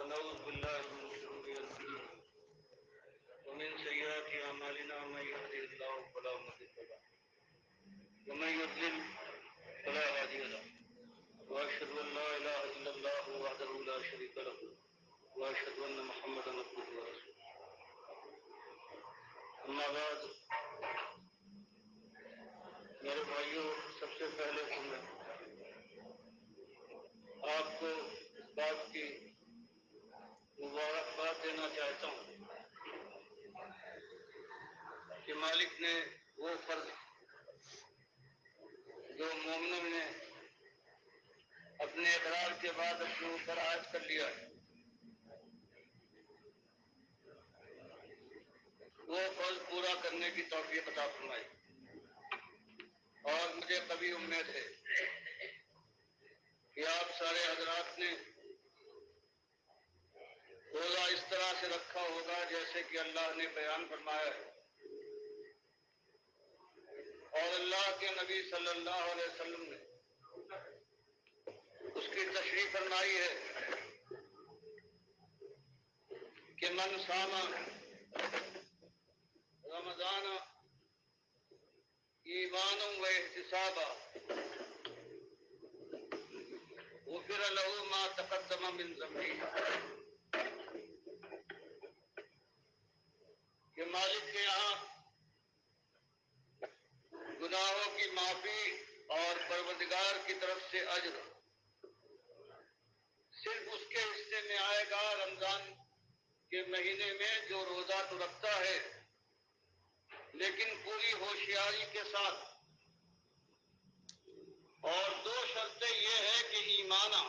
ونعوذ بالله من شرور أنفسنا ومن سيئات أعمالنا من يهده الله فلا مضل له ومن يضلل فلا هادي له وأشهد أن لا إله إلا الله وحده لا شريك له وأشهد أن محمدا عبده ورسوله أما بعد میرے بھائیوں سب سے پہلے تو میں آپ کو اس بات کی مبارکباد دینا چاہتا ہوں کہ مالک نے وہ فرض جو مومنوں نے اپنے اقرار کے بعد اپنے اوپر عائد کر لیا ہے وہ فرض پورا کرنے کی توفیق عطا فرمائی اور مجھے کبھی امید ہے کہ آپ سارے حضرات نے روزہ اس طرح سے رکھا ہوگا جیسے کہ اللہ نے بیان فرمایا ہے اور اللہ کے نبی صلی اللہ علیہ وسلم نے اس کی تشریح فرمائی ہے کہ من صام رمضان ایمانا و احتسابا غفر له ما تقدم من ذنبه کہ مالک کے یہاں گناہوں کی معافی اور پروردگار کی طرف سے اجر صرف اس کے حصے میں آئے گا رمضان کے مہینے میں جو روزہ تو رکھتا ہے لیکن پوری ہوشیاری کے ساتھ اور دو شرطیں یہ ہے کہ ایمانہ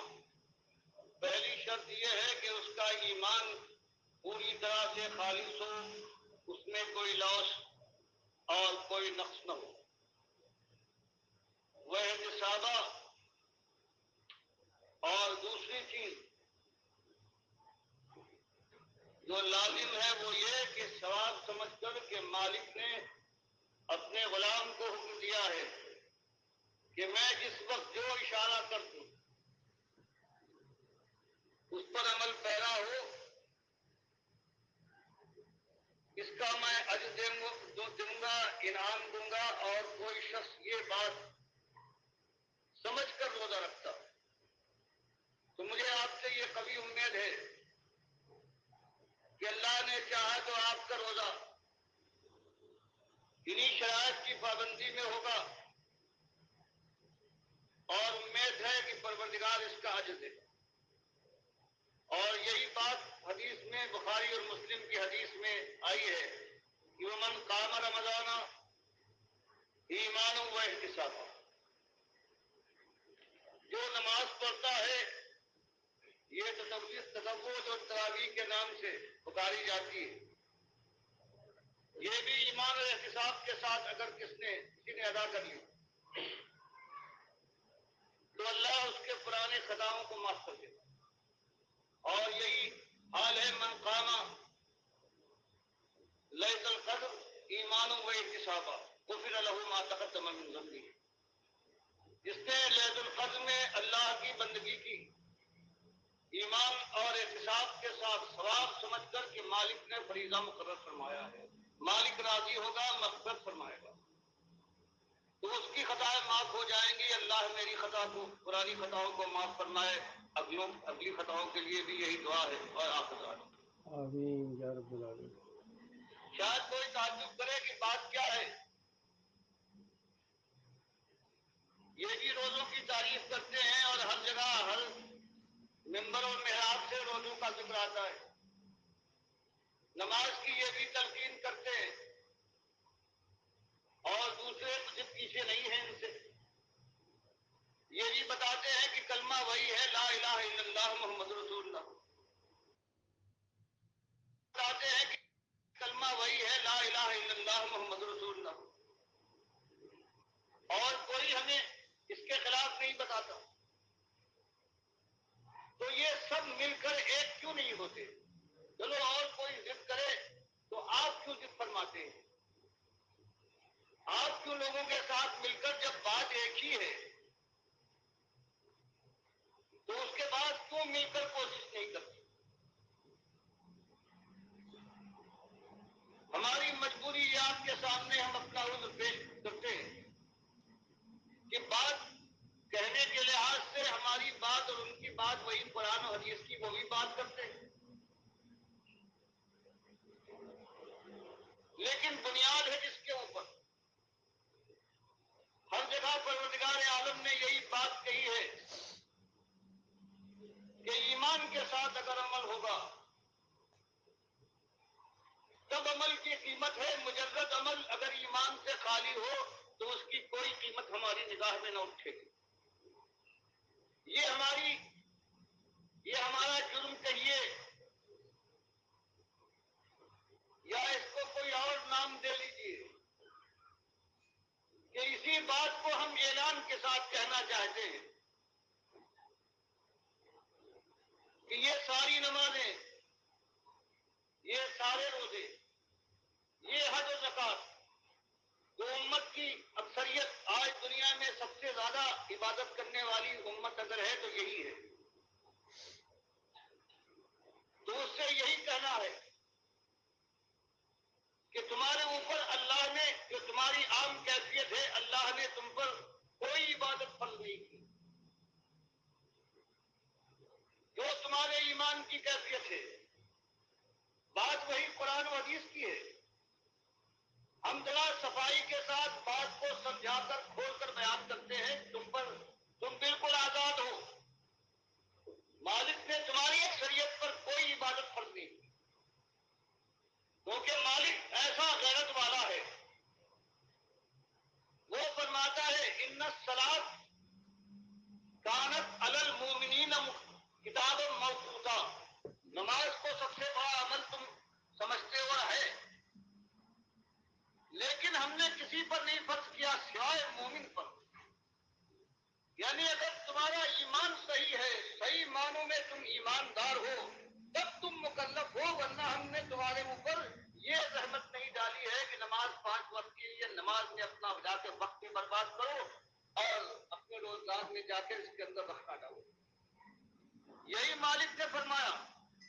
پہلی شرط یہ ہے کہ اس کا ایمان پوری طرح سے خالص ہو اس میں کوئی لوث اور کوئی نقص نہ ہو وہ احتسابہ اور دوسری چیز جو لازم ہے وہ یہ کہ ثواب سمجھ کر کہ مالک نے اپنے غلام کو حکم دیا ہے کہ میں جس وقت جو اشارہ کر دوں اس پر عمل پیرا ہو اس کا میں اجر دوں گا انعام دوں گا اور کوئی شخص یہ بات سمجھ کر روزہ رکھتا تو مجھے آپ سے یہ کبھی امید ہے کہ اللہ نے چاہا تو آپ کا روزہ انہی شرائط کی پابندی میں ہوگا اور امید ہے کہ پروردگار اس کا اجر دے اور یہی بات حدیث میں بخاری اور مسلم کی حدیث میں آئی ہے کہ ومن قام رمضان ایمانا و احتسابا جو نماز پڑھتا ہے یہ تطوع اور تراویح کے نام سے پکاری جاتی ہے یہ بھی ایمان اور احتساب کے ساتھ اگر کسی نے ادا کر لی تو اللہ اس کے پرانے خطاؤں کو معاف کر دے اور یہی حال ہے من قام لیلۃ القدر ایمانا و احتسابا غفر له ما تقدم من ذنبه جس نے لیلۃ القدر میں اللہ کی بندگی کی ایمان اور احتساب کے ساتھ ثواب سمجھ کر کہ مالک نے فریضہ مقرر فرمایا ہے مالک راضی ہوگا مغفرت فرمائے گا تو اس کی خطائیں معاف ہو جائیں گی اللہ میری خطا کو پرانی خطاؤں کو معاف فرمائے اگلی خطاؤں کے لیے بھی یہی دعا ہے اور آخر آمین یا رب العالمین۔ شاید کوئی تعجب کرے کہ بات کیا ہے یہ بھی روزوں کی تعریف کرتے ہیں اور ہر جگہ ہر ممبر اور محراب سے روزوں کا ذکر آتا ہے نماز کی یہ بھی تلقین کرتے ہیں اور دوسرے کچھ پیچھے نہیں ہیں ان سے یہ بھی بتاتے ہیں کہ کلمہ وہی ہے لا الہ الا اللہ محمد رسول اللہ بتاتے ہیں کہ کلمہ وہی ہے لا الہ الا اللہ محمد رسول اللہ اور کوئی ہمیں اس کے خلاف نہیں بتاتا تو یہ سب مل کر ایک کیوں نہیں ہوتے چلو اور کوئی ضد کرے تو آپ کیوں ضد فرماتے ہیں آپ کیوں لوگوں کے ساتھ مل کر جب بات ایک ہی ہے تو اس کے بعد کیوں مل کر کوشش نہیں کرتے سامنے ہم اپنا عذر پیش کرتے ہیں کہ بات کہنے کے لحاظ سے ہماری بات اور ان کی بات وہی قرآن و حدیث کی وہی بات کرتے ہیں، لیکن بنیاد ہے جس کے اوپر ہر جگہ پروردگار عالم نے یہی بات کہی ہے کہ ایمان کے ساتھ اگر عمل ہوگا تب عمل کی قیمت ہے، مجرد عمل اگر ایمان سے خالی ہو تو اس کی کوئی قیمت ہماری نگاہ میں نہ اٹھے گی۔ یہ ہمارا جرم کہیے یا اس کو کوئی اور نام دے لیجیے کہ اسی بات کو ہم اعلان کے ساتھ کہنا چاہتے ہیں کہ یہ ساری نمازیں، یہ سارے روزے، یہ حج و زکات، تو امت کی اکثریت آج دنیا میں سب سے زیادہ عبادت کرنے والی امت اگر ہے تو یہی ہے، تو اس سے یہی کہنا ہے کہ تمہارے اوپر اللہ نے، جو تمہاری عام کیفیت ہے، اللہ نے تم پر کوئی عبادت فرض نہیں کی، جو تمہارے ایمان کی کیفیت ہے، بات وہی قرآن و حدیث کی ہے۔ ہم ذرا صفائی کے ساتھ بات کو سمجھا کر کھول کر بیان کرتے ہیں، تم بالکل آزاد ہو، مالک نے تمہاری اکثریت پر کوئی عبادت فرض نہیں کی، کیونکہ مالک ایسا غیرت والا ہے، وہ فرماتا ہے ان الصلاۃ کانت علی المؤمنین کتاب موقوتا، نماز کو سب سے بڑا عمل تم سمجھتے ہو ہے، لیکن ہم نے کسی پر نہیں فرض کیا سوائے مومن پر، یعنی اگر تمہارا ایمان صحیح ہے، صحیح معنوں میں تم ایماندار ہو تب تم مکلف ہو، ورنہ ہم نے تمہارے اوپر یہ زحمت نہیں ڈالی ہے کہ نماز 5 وقت کے لیے نماز میں اپنا جا کے وقت بھی برباد کرو اور اپنے روزگار میں جا کے اس کے اندر وقت ڈالو۔ یہی مالک نے فرمایا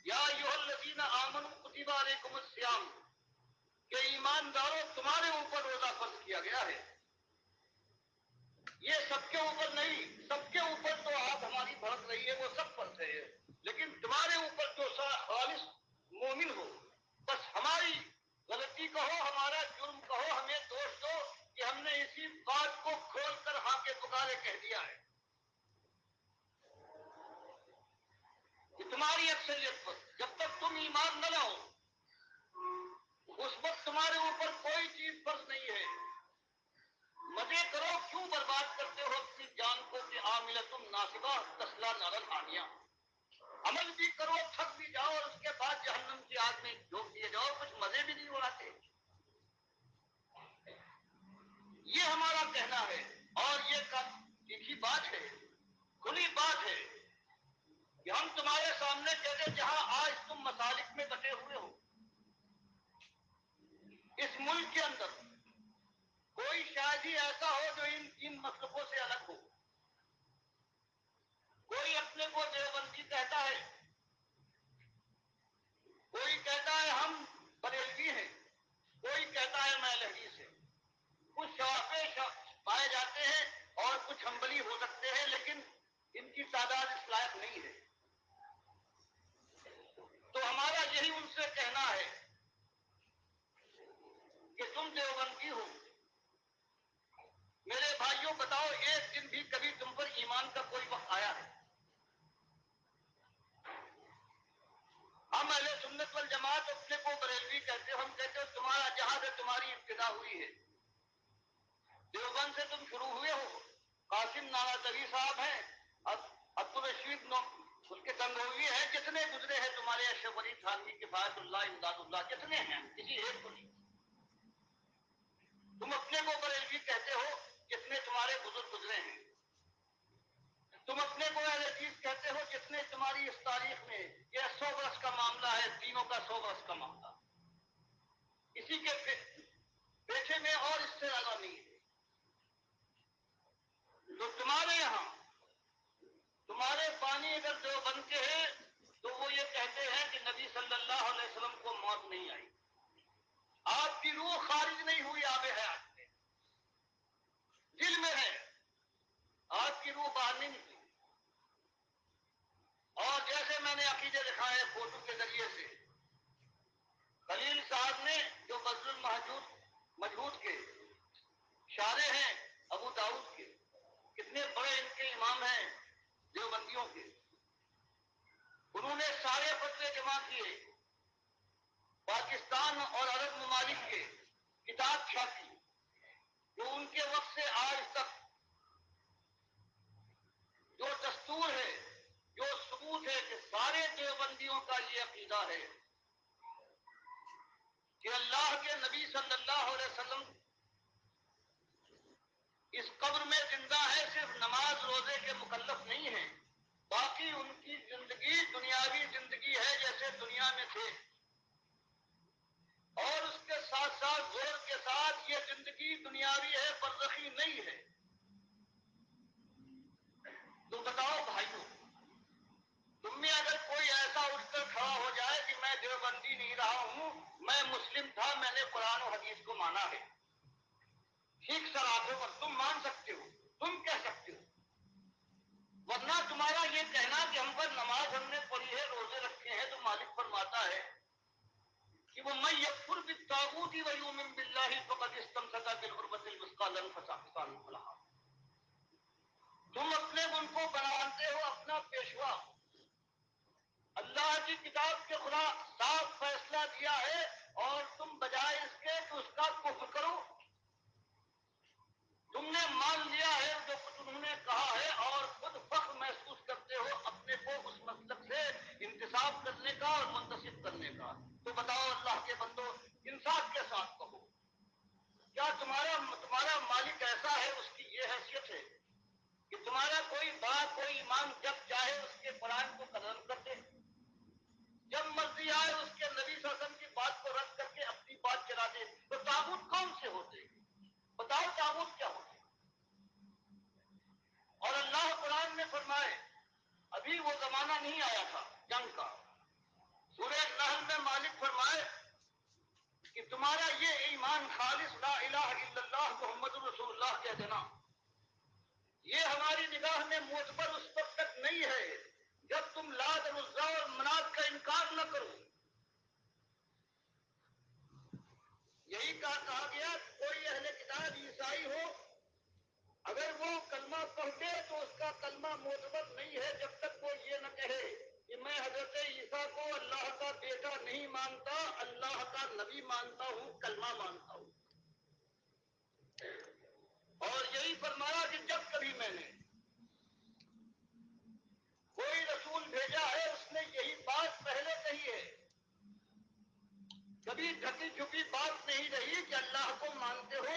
یا ایھا الذین آمنوا کتب علیکم الصیام، کہ ایمانداروں تمہارے اوپر روزہ فرض کیا گیا ہے، یہ سب کے اوپر نہیں، سب کے اوپر تو آپ ہماری بھڑک رہی ہے وہ سب فرض ہے، لیکن تمہارے اوپر جو خالص مومن ہو، بس ہماری غلطی کہو، ہمارا جرم کہو، ہمیں دوش دو کہ ہم نے اسی بات کو کھول کر ہاں کے پکارے کہہ دیا ہے کہ تمہاری اکثریت پر جب تک تم ایمان نہ لاؤ اس وقت تمہارے اوپر کوئی چیز فرض نہیں ہے، مزے کرو، کیوں برباد کرتے ہو اپنی جان کو کہ عاملۃ ناصبہ تصلی نارا حامیہ، عمل بھی کرو، تھک بھی جاؤ اور اس کے بعد جہنم کی آگ میں جھونک دیے جاؤ، کچھ مزے بھی نہیں اڑاتے۔ یہ ہمارا کہنا ہے، اور یہ لکھی بات ہے، کھلی بات ہے کہ ہم تمہارے سامنے کہتے جہاں آج تم مسالک میں بٹے ہوئے ہو، اس ملک کے اندر کوئی شاید ہی ایسا ہو جو ان تین مسلکوں سے الگ ہو، کوئی اپنے کو دیوبندی کہتا ہے، کوئی کہتا ہے ہم بریلوی ہیں، کوئی کہتا ہے میں لحدیث ہے، کچھ شعبے پائے جاتے ہیں اور کچھ حنبلی ہو سکتے ہیں، لیکن ان کی تعداد اس لائق نہیں ہے، تو ہمارا یہی ان سے کہنا ہے کہ تم دیوبندی ہو، میرے بھائیوں بتاؤ ایک دن بھی کبھی تم پر ایمان کا کوئی وقت آیا ہے؟ ہم اہل سنت والجماعت اپنے کو بریلوی کہتے ہو، ہم کہتے ہو تمہارا جہاں سے تمہاری ابتدا ہوئی ہے، دیوبند سے تم شروع ہوئے ہو، قاسم نانوتوی صاحب ہیں، عبدالرشید ان کے گنگوی ہیں، کتنے گزرے ہیں تمہارے اشرف علی تھانوی، کفایت اللہ، امداد اللہ، کتنے ہیں، کسی ایک کو نہیں۔ تم اپنے کو بریلوی کہتے ہو، کتنے تمہارے بزرگ گزرے ہیں، تم اپنے کو اہل حدیث کہتے ہو، جتنے تمہاری اس تاریخ میں، یہ 100 برس کا معاملہ ہے، تینوں کا 100 برس کا معاملہ، اسی کے پیچھے میں اور اس سے زیادہ نہیں ہے۔ تو تمہارے یہاں تمہارے بانی اگر دیوبند کے ہیں تو وہ یہ کہتے ہیں کہ نبی صلی اللہ علیہ وسلم کو موت نہیں آئی، آپ کی روح خارج نہیں ہوئی آب ہے آج میں، دل میں ہے، آپ کی روح باہر نہیں نکلی. اور جیسے میں نے عقیدے دکھائے فوٹو کے ذریعے سے، خلیل صاحب نے جو بذل المجہود کے شارح ہیں ابو داؤد کے، کتنے بڑے ان کے امام ہیں دیوبندیوں کے، انہوں نے سارے فتوے جمع کیے، پاکستان اور عرب ممالک کے، کتاب چھاپی، جو ان کے وقت سے آج تک جو دستور ہے، جو ثبوت ہے کہ سارے دیوبندیوں کا یہ عقیدہ ہے کہ اللہ کے نبی صلی اللہ علیہ وسلم اس قبر میں زندہ ہے، صرف نماز روزے کے مکلف نہیں ہیں، باقی ان کی زندگی دنیاوی زندگی ہے جیسے دنیا میں تھے، اور اس کے ساتھ ساتھ زور کے ساتھ یہ زندگی دنیاوی ہے، برزخی نہیں ہے. تو بتاؤ بھائیوں، تم میں اگر کوئی ایسا اٹھ کر کھڑا ہو جائے کہ میں دیوبندی نہیں رہا ہوں، میں مسلم تھا، میں نے قرآن و حدیث کو مانا ہے، ٹھیک سراغوں پر تم مان سکتے ہو، تم کہہ سکتے ہو، ورنہ تمہارا یہ کہنا کہ ہم پر نماز ہم نے پڑھی ہے، روزے رکھے ہیں، تو مالک فرماتا ہے کہ وہ من یکفر بالطاغوت ویؤمن باللہ فقد استمسک بالعروۃ الوثقی لا انفصام لها. تم اپنے ان کو بناتے ہو اپنا پیشوا، اللہ کی کتاب کے خدا صاف فیصلہ دیا ہے، اور تم بجائے اس کے کہ اس کا کفر کرو، تم نے مان لیا ہے جو انہوں نے کہا ہے، اور خود فخر محسوس کرتے ہو اپنے کو اس مسلک سے انتصاب کرنے کا اور منتسب کرنے کا. تو بتاؤ اللہ کے بندو، انصاف کے ساتھ کہو، کیا تمہارا مالک ایسا ہے، اس کی یہ حیثیت ہے کہ تمہارا کوئی بڑا کوئی امام جب چاہے اس کے قرآن کو قلم کر دے، جب مرضی آئے اس کے نبی صلی اللہ علیہ وسلم کی بات کو رد کر کے اپنی بات چلا دے؟ تو طاغوت کون سے ہوتے؟ بتاؤ طاغوت کیا ہوتے؟ اور اللہ قرآن میں فرمائے، ابھی وہ زمانہ نہیں آیا تھا جنگ کا، سورہ نحل میں مالک فرمائے کہ تمہارا یہ ایمان خالص لا الہ الا اللہ محمد رسول اللہ کہہ دینا، یہ ہماری نگاہ میں معتبر اس وقت تک نہیں ہے جب تم لات اور عزا اور منات کا انکار نہ کرو. یہی کہا گیا کہ کوئی اہل کتاب عیسائی ہو، اگر وہ کلمہ پڑھ دے تو اس کا کلمہ معتبر نہیں ہے جب تک وہ یہ نہ کہے کہ میں حضرت عیسیٰ کو اللہ کا بیٹا نہیں مانتا، اللہ کا نبی مانتا ہوں، کلمہ مانتا ہوں. اور یہی فرمایا کہ جب کبھی میں نے کوئی رسول بھیجا ہے، اس نے یہی بات پہلے کہی ہے، کبھی ڈھکی چھپی بات نہیں رہی کہ اللہ کو مانتے ہو،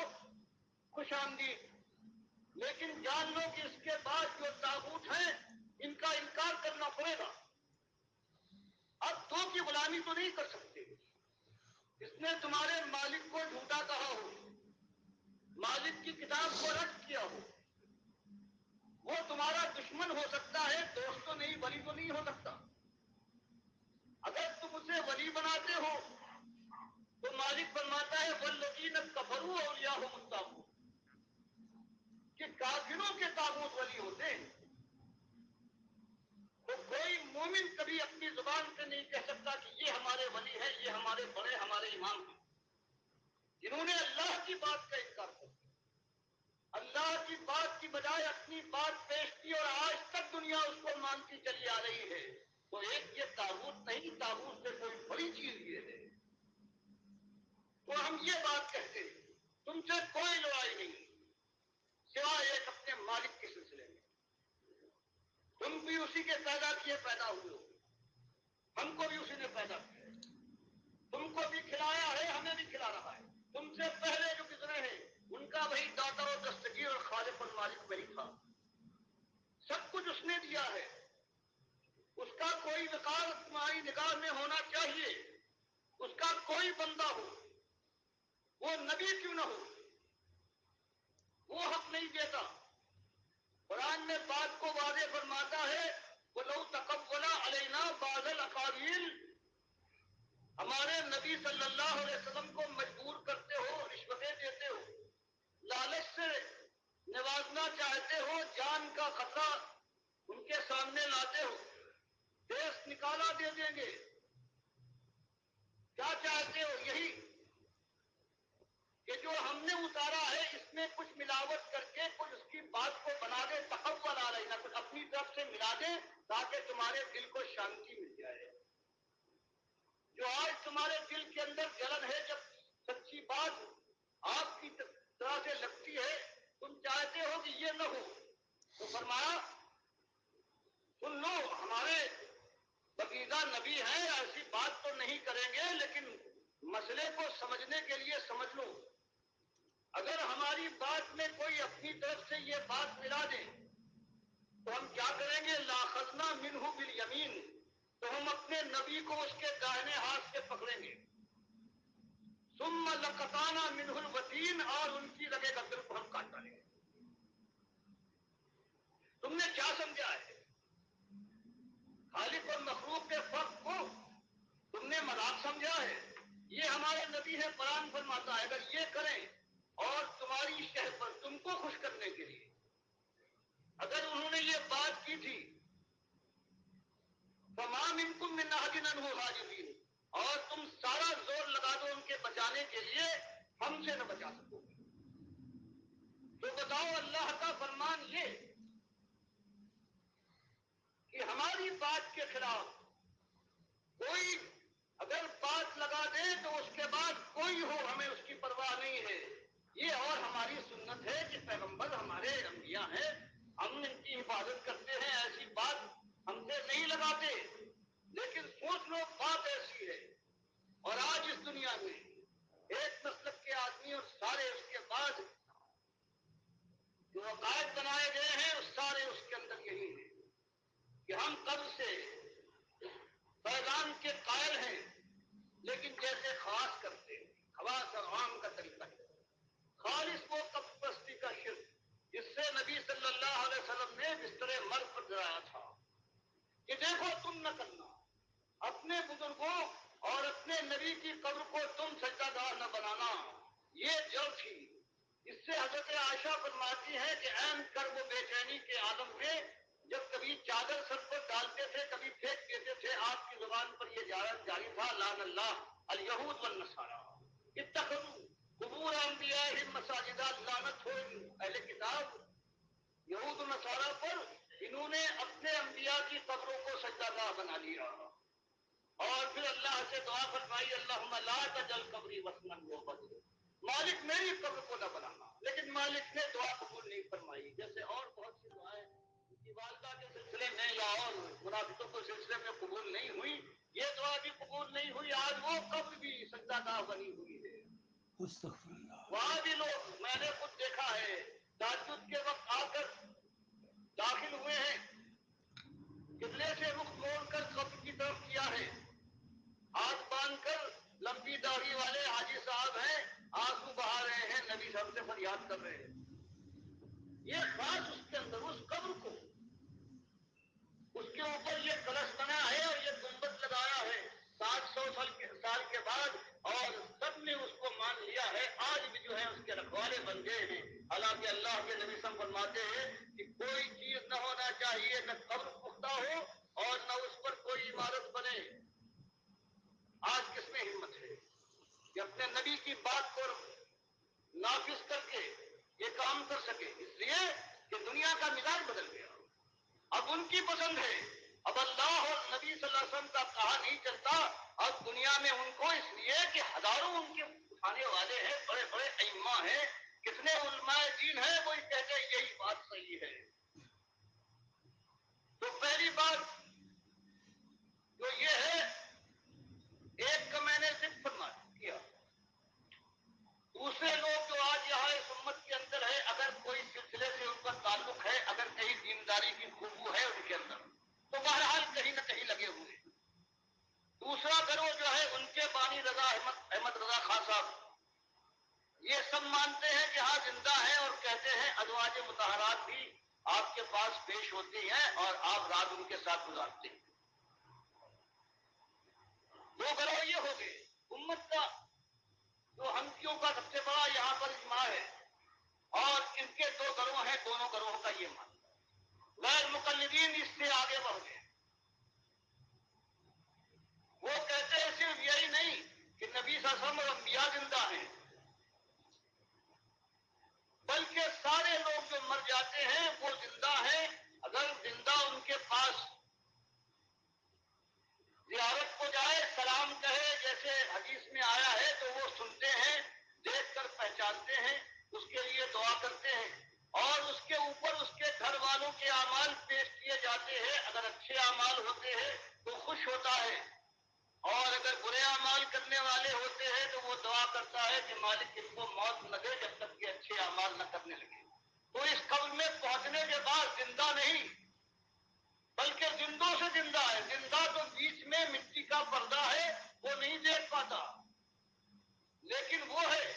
خوش آمدید، لیکن جان لو کہ اس کے بعد جو طاغوت ہیں ان کا انکار کرنا پڑے گا. اب دو کی غلامی تو نہیں کر سکتے. اس نے تمہارے مالک کو جھوٹا کہا ہو، مالک کی کتاب کو رد کیا ہو، وہ تمہارا دشمن ہو سکتا ہے، دوست تو نہیں، ولی تو نہیں ہو سکتا. اگر تم اسے ولی بناتے ہو تو مالک فرماتا ہے والذین کفروا اولیاءہم الطاغوت، کہ کافروں کے طاغوت ولی ہوتے ہیں. تو کوئی مومن کبھی اپنی زبان سے نہیں کہہ سکتا کہ یہ ہمارے ولی ہے، یہ ہمارے بڑے، ہمارے امام ہیں، جنہوں نے اللہ کی بات کا انکار کر دیا، اللہ کی بات کی بجائے اپنی بات پیش کی، اور آج تک دنیا اس کو مانتی چلی آ رہی ہے. تو ایک یہ طاغوت نہیں، طاغوت سے کوئی بڑی چیز یہ ہے. تو ہم یہ بات کہتے ہیں، تم سے کوئی لڑائی نہیں سوائے ایک اپنے مالک کے سلسلے میں. تم بھی اسی کے پیدا کیے پیدا ہوئے ہو، ہم کو بھی اسی نے پیدا کیا ہے، تم کو بھی کھلایا ہے، ہمیں بھی کھلا رہا ہے. تم سے پہلے جو گزرے ہیں ان کا وہی داتا و دستگیر اور خالق المالک وہی تھا. سب کچھ اس نے دیا ہے. اس کا کوئی وقار تمہاری نگاہ میں ہونا چاہیے. اس کا کوئی بندہ ہو، وہ نبی کیوں نہ ہو، وہ حق نہیں دیتا. قرآن میں بات کو واضح فرماتا ہے وَلَوْ تَقَوَّلَ عَلَيْنَا بَعْضَ الْأَقَاوِيلِ، ہمارے نبی صلی اللہ علیہ وسلم کو مجبور کرتے ہو، رشوتیں دیتے ہو، لالچ سے نوازنا چاہتے ہو، جان کا خطرہ ان کے سامنے لاتے ہو، دیس نکالا دے دیں گے، کیا چاہتے ہو؟ یہی کہ جو ہم نے اتارا ہے اس میں کچھ ملاوٹ کر کے کچھ اس کی بات کو بنا دے، تحول آ رہی نہ کچھ اپنی طرف سے ملا دے تاکہ تمہارے دل کو شانتی مل جائے۔ جو آج تمہارے دل کے اندر جلن ہے، جب سچی بات آپ کی طرح سے لگتی ہے تم چاہتے ہو کہ یہ نہ ہو، تو فرمایا سن لو، ہمارے بقیدہ نبی ہیں، ایسی بات تو نہیں کریں گے، لیکن مسئلے کو سمجھنے کے لیے سمجھ لو۔ اگر ہماری بات میں کوئی اپنی طرف سے یہ بات ملا دے تو ہم کیا کریں گے؟ لاخذنا منہ بالیمین، تو ہم اپنے نبی کو اس کے داہنے ہاتھ سے پکڑیں گے، ثم لقطعنا منہ الوتین، اور ان کی رگے گردن کو ہم کاٹ ڈالیں گے۔ تم نے کیا سمجھا ہے؟ خالق اور مخلوق کے فرق کو تم نے مذاق سمجھا ہے؟ یہ ہمارے نبی ہے، قرآن فرماتا ہے اگر یہ کریں اور تمہاری شہ پر تم کو خوش کرنے کے لیے اگر انہوں نے یہ بات کی تھی، فما منکم من احد عنہ حاجزین، اور تم سارا زور لگا دو ان کے بچانے کے لیے، ہم سے نہ بچا سکو گے، تو بتاؤ اللہ کا فرمان یہ کہ ہماری بات کے خلاف کوئی اگر بات لگا دے تو اس کے بعد کوئی ہو ہمیں اس کی پرواہ نہیں ہے۔ یہ اور ہماری سنت ہے کہ پیغمبر ہمارے انبیاء ہیں، ہم ان کی حفاظت کرتے ہیں، ایسی بات ہم سے نہیں لگاتے۔ لیکن سوچ لو بات ایسی ہے، اور آج اس دنیا میں ایک مسلک کے آدمی اور سارے اس کے بعد جو عقائد بنائے گئے ہیں وہ سارے اس کے اندر یہی ہیں کہ ہم قبل سے فیضان کے قائل ہیں، لیکن جیسے خاص کرتے ہیں، خواص اور عام کا طریقہ ہے، خالص وہ قبر پرستی کا شرک جس سے نبی صلی اللہ علیہ وسلم نے بستر مرگ پر ڈرایا تھا کہ دیکھو تم نہ کرنا، اپنے بزرگوں اور اپنے نبی کی قبر کو تم سجدہ گاہ نہ بنانا، یہ جڑ تھی۔ اس سے حضرت عائشہ فرماتی ہے کہ عین کرب و بے چینی کے عالم میں جب کبھی چادر سر پر ڈالتے تھے کبھی پھینک دیتے تھے، آپ کی زبان پر یہ جاری تھا لعن اللہ الیہود والنصارى اتخذوا قبور انبیائہم مساجدا، لعنت ہو اہل کتاب یہود و نصارہ پر، انہوں نے اپنے انبیاء کی قبروں کو سجدہ گاہ بنا لیا، اور پھر اللہ سے دعا فرمائی اللہم لا تجعل قبری وثنا یعبد، مالک میری قبر کو نہ بنانا، لیکن مالک نے دعا قبول نہیں فرمائی۔ جیسے اور بہت سی دعائیں ان کی والدہ کے سلسلے میں یا اور منافقوں کے سلسلے میں قبول نہیں ہوئی، یہ دعا بھی قبول نہیں ہوئی، آج وہ قبر بھی سجدہ گاہ بنی ہوئی ہے۔ استغفر اللہ۔ وہاں بھی لوگ، میں نے خود دیکھا ہے، تہجد کے وقت آ کر داخل ہوئے ہیں، قبلے سے رخ موڑ کر قبر کی طرف کیا ہے، ہاتھ باندھ کر، لمبی داڑھی والے حاجی صاحب ہیں، آنسو بہا رہے ہیں، نبی صاحب سے فریاد کر رہے ہیں۔ یہ خاص اس کے اندر اس قبر کو، اس کے اوپر یہ کلش بنا ہے اور یہ گنبد لگایا ہے 700 سال کے بعد، اور سب نے اس کو مان لیا ہے، آج بھی جو ہے اس کے رکھوالے بن گئے ہیں۔ حالانکہ اللہ کے نبی صلی اللہ علیہ وسلم فرماتے ہیں کہ کوئی چیز نہ ہونا چاہیے، نہ قبر پختہ ہو اور نہ اس پر کوئی عمارت بنے۔ آج کس میں ہمت ہے کہ اپنے نبی کی بات کو نافذ کر کے یہ کام کر سکے؟ اس لیے کہ دنیا کا مزاج بدل گیا، اب ان کی پسند ہے، اب اللہ اور نبی صلی اللہ علیہ وسلم کا کہا نہیں چلتا، اب دنیا میں ان کو، اس لیے کہ ہزاروں ان کے اٹھانے والے ہیں، بڑے بڑے ائمہ ہیں، کتنے علماء دین ہیں، وہ کہتے ہیں یہی بات صحیح ہے۔ تو پہلی بات جو یہ ہے، ایک کا میں نے ذکر فرما کیا، دوسرے لوگ جو آج یہاں اس امت کے اندر ہے، اگر کوئی سلسلے سے ان کا تعلق ہے، اگر کہیں دینداری کی خوشبو ہے ان کے اندر، تو بہرحال کہیں نہ کہیں لگے ہوئے۔ دوسرا گروہ جو ہے ان کے بانی رضا احمد رضا خان صاحب، یہ سب مانتے ہیں کہ ہاں زندہ ہیں، اور کہتے ہیں ازواج مطہرات بھی آپ کے پاس پیش ہوتی ہیں اور آپ رات ان کے ساتھ گزارتے ہیں۔ دو گروہ یہ ہو گئے۔ یہ مانتا ہے۔ غیر مقلدین اس سے آگے بڑھ گئے، وہ کہتے ہیں صرف یہی نہیں کہ نبی صلی اللہ علیہ وسلم اور انبیاء زندہ ہیں، بلکہ سارے لوگ جو مر جاتے ہیں وہ زندہ ہیں، اگر زندہ ان کے پاس زیارت کو جائے، سلام کہے، جیسے حدیث میں آیا ہے، تو وہ سنتے ہیں، دیکھ کر پہچانتے ہیں، اس کے لیے دعا کرتے ہیں، اور اس کے اوپر اس کے گھر والوں کے اعمال پیش کیے جاتے ہیں۔ اگر اچھے اعمال ہوتے ہیں تو خوش ہوتا ہے، اور اگر برے اعمال کرنے والے ہوتے ہیں تو وہ دعا کرتا ہے کہ مالک ان کو موت نہ دے جب تک کہ اچھے اعمال نہ کرنے لگے۔ تو اس قبر میں پہنچنے کے بعد زندہ نہیں بلکہ زندوں سے زندہ ہے۔ زندہ تو بیچ میں مٹی کا پردہ ہے، وہ نہیں دیکھ پاتا، لیکن وہ ہے،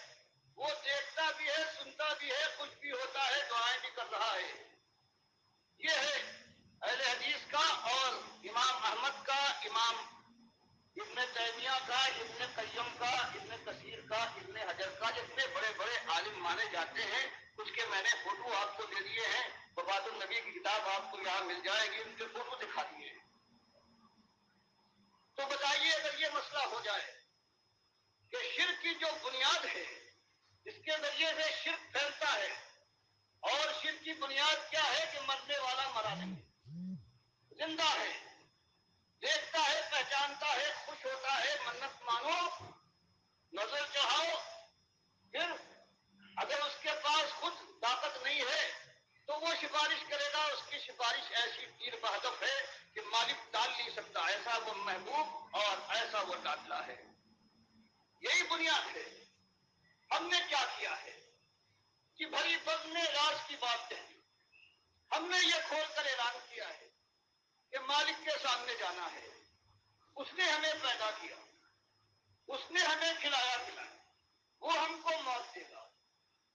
وہ دیکھتا بھی ہے، سنتا بھی ہے، کچھ بھی ہوتا ہے، دعائیں بھی کر رہا ہے۔ یہ ہے اہل حدیث کا، اور امام احمد کا، امام ابن تیمیہ کا، ابن قیم کا، ابن کثیر کا، ابن حجر کا، جتنے بڑے بڑے عالم مانے جاتے ہیں، کچھ کے میں نے فوٹو آپ کو دے دیے ہیں، وفات النبی کی کتاب آپ کو یہاں مل جائے گی، ان کے فوٹو دکھا دیے ہیں۔ تو بتائیے اگر یہ مسئلہ ہو جائے کہ شرک کی جو بنیاد ہے، اس کے ذریعے سے شرک پھیلتا ہے، اور شرک کی بنیاد کیا ہے کہ مرنے والا مرا نہیں، زندہ ہے، دیکھتا ہے، پہچانتا ہے، خوش ہوتا ہے، منت مانو، نظر چڑھاؤ، پھر اگر اس کے پاس خود طاقت نہیں ہے تو وہ سفارش کرے گا، اس کی سفارش ایسی تیر بہدف ہے کہ مالک ٹال نہیں سکتا، ایسا وہ محبوب اور ایسا وہ لاڈلا ہے۔ یہی بنیاد ہے۔ ہم نے کیا کیا ہے کہ بھری بزم راز کی بات کہی، ہم نے یہ کھول کر اعلان کیا ہے کہ مالک کے سامنے جانا ہے، اس نے ہمیں پیدا کیا، اس نے ہمیں کھلایا پلایا، وہ ہم کو موت دے گا،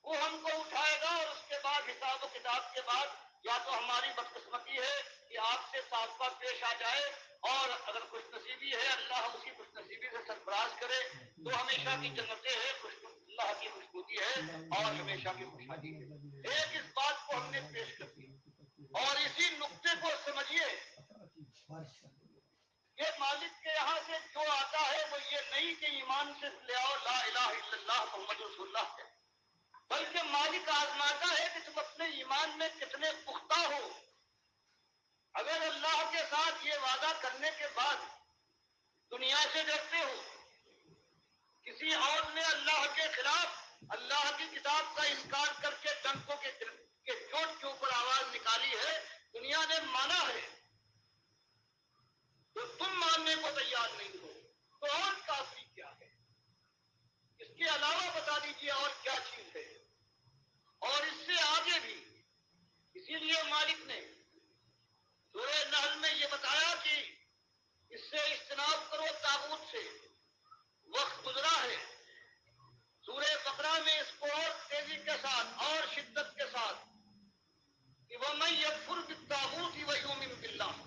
وہ ہم کو اٹھائے گا، اور اس کے بعد حساب و کتاب کے بعد یا تو ہماری بدقسمتی ہے کہ آپ سے صافہ پیش آ جائے، اور اگر خوش نصیبی ہے اللہ اسی خوش نصیبی سے سرفراز کرے تو ہمیشہ کی جنتیں ہیں، اللہ کی خوشبودی ہے اور ہمیشہ کی خوشحالی ہے۔ ایک اس بات کو ہم نے پیش کر دی، اور اسی نقطے کو سمجھیے کہ مالک کے یہاں سے جو آتا ہے وہ یہ نہیں کہ ایمان سے لے آؤ لا الہ الا اللہ محمد رسول اللہ ہے، بلکہ مالک آزماتا ہے کہ تم اپنے ایمان میں کتنے پختہ ہو۔ اگر اللہ کے ساتھ یہ وعدہ کرنے کے بعد دنیا سے ڈرتے ہو، کسی اور نے اللہ کے خلاف اللہ کی کتاب کا انکار کر کے ٹنکوں کے چوٹ کے اوپر آواز نکالی ہے، دنیا نے مانا ہے، تو تم ماننے کو تیار نہیں ہو تو اور کافی کیا ہے؟ اس کے علاوہ بتا دیجیے اور کیا چیز ہے؟ اور اس سے آگے بھی، اسی لیے مالک نے سورہ نحل میں یہ بتایا کہ اس سے اجتناب کرو طاغوت سے، وقت گزرا ہے۔ سورہ بقرہ میں اس کو اور تیزی کے ساتھ اور شدت کے ساتھ کہ وَمَن يَكْفُرْ بِالطَّاغُوتِ وَيُؤْمِنْ بِاللَّهِ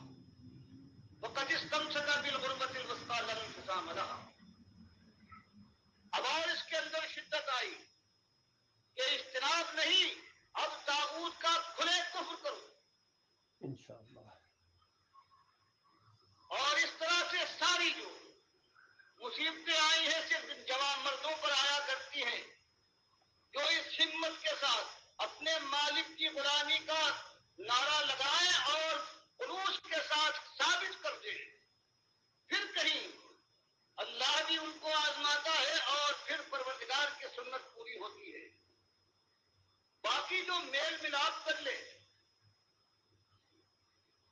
فَقَدِ اسْتَمْسَكَ بِالْعُرْوَةِ الْوُثْقَىٰ لَا انفصام لَهَا۔ اب اور اس کے اندر شدت آئی کہ اجتناب نہیں، اب طاغوت کا کھلے کفر کرو انشاءاللہ۔ اور اس طرح سے ساری جو مصیبتیں آئی ہیں صرف جوان مردوں پر آیا کرتی ہیں جو اس ہمت کے ساتھ اپنے مالک کی غلامی کا نعرہ لگائیں اور خلوص کے ساتھ ثابت کر دیں، پھر کہیں اللہ بھی ان کو آزماتا ہے اور پھر پروردگار کی سنت پوری ہوتی ہے۔ باقی جو میل ملاپ کر لے،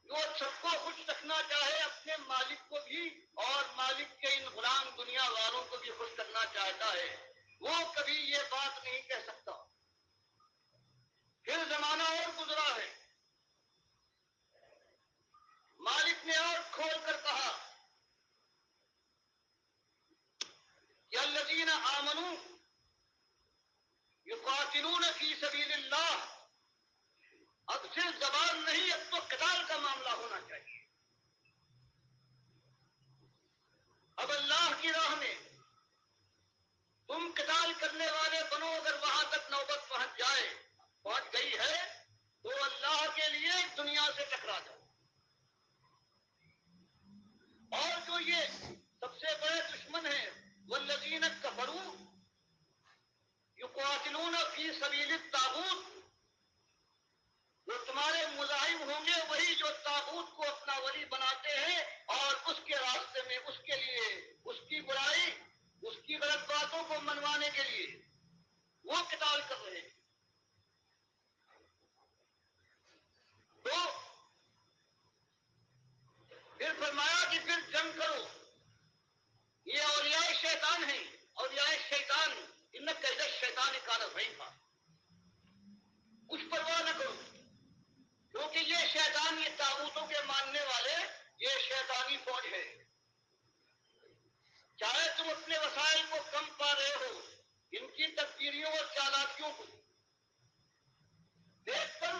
جو سب کو خوش رکھنا چاہے، اپنے مالک کو بھی اور مالک کے ان غلام دنیا والوں کو بھی خوش کرنا چاہتا ہے، وہ کبھی یہ بات نہیں کہہ سکتا۔ پھر زمانہ اور گزرا ہے، مالک نے اور کھول کر کہا کہ الذین آمنوا یقاتلون فی سبیل اللہ، اب صرف زبان نہیں، اب تو قتال کا معاملہ ہونا چاہیے۔ اب اللہ کی راہ میں تم قتال کرنے والے بنو، اگر وہاں تک نوبت پہنچ گئی ہے تو اللہ اس دنیا سے ٹکرا جاؤ. اور جو یہ سب سے بڑے دشمن ہیں والذین کفروا یقاتلون فی سبیل الطاغوت، جو تمہارے مزاحم ہوں گے وہی جو طاغوت کو اپنا ولی بناتے ہیں اور اس کے راستے میں اس کے لیے اس کی برائی اس کی غلط باتوں کو منوانے کے لیے وہ قتال کر رہے ہیں. تو پھر فرمایا کہ پھر جنگ کرو. یہ اولیاء شیطان ہیں. اولیاء شیطان ان کید شیطان کان ضعیفا، کچھ پرواہ نہ کرو، کیونکہ یہ شیطان، یہ طاغوتوں کے ماننے والے، یہ شیطانی فوج ہے. چاہے تم اپنے وسائل کو کم پا رہے ہو، ان کی تدبیریوں اور چالاکیوں کو دیکھ کر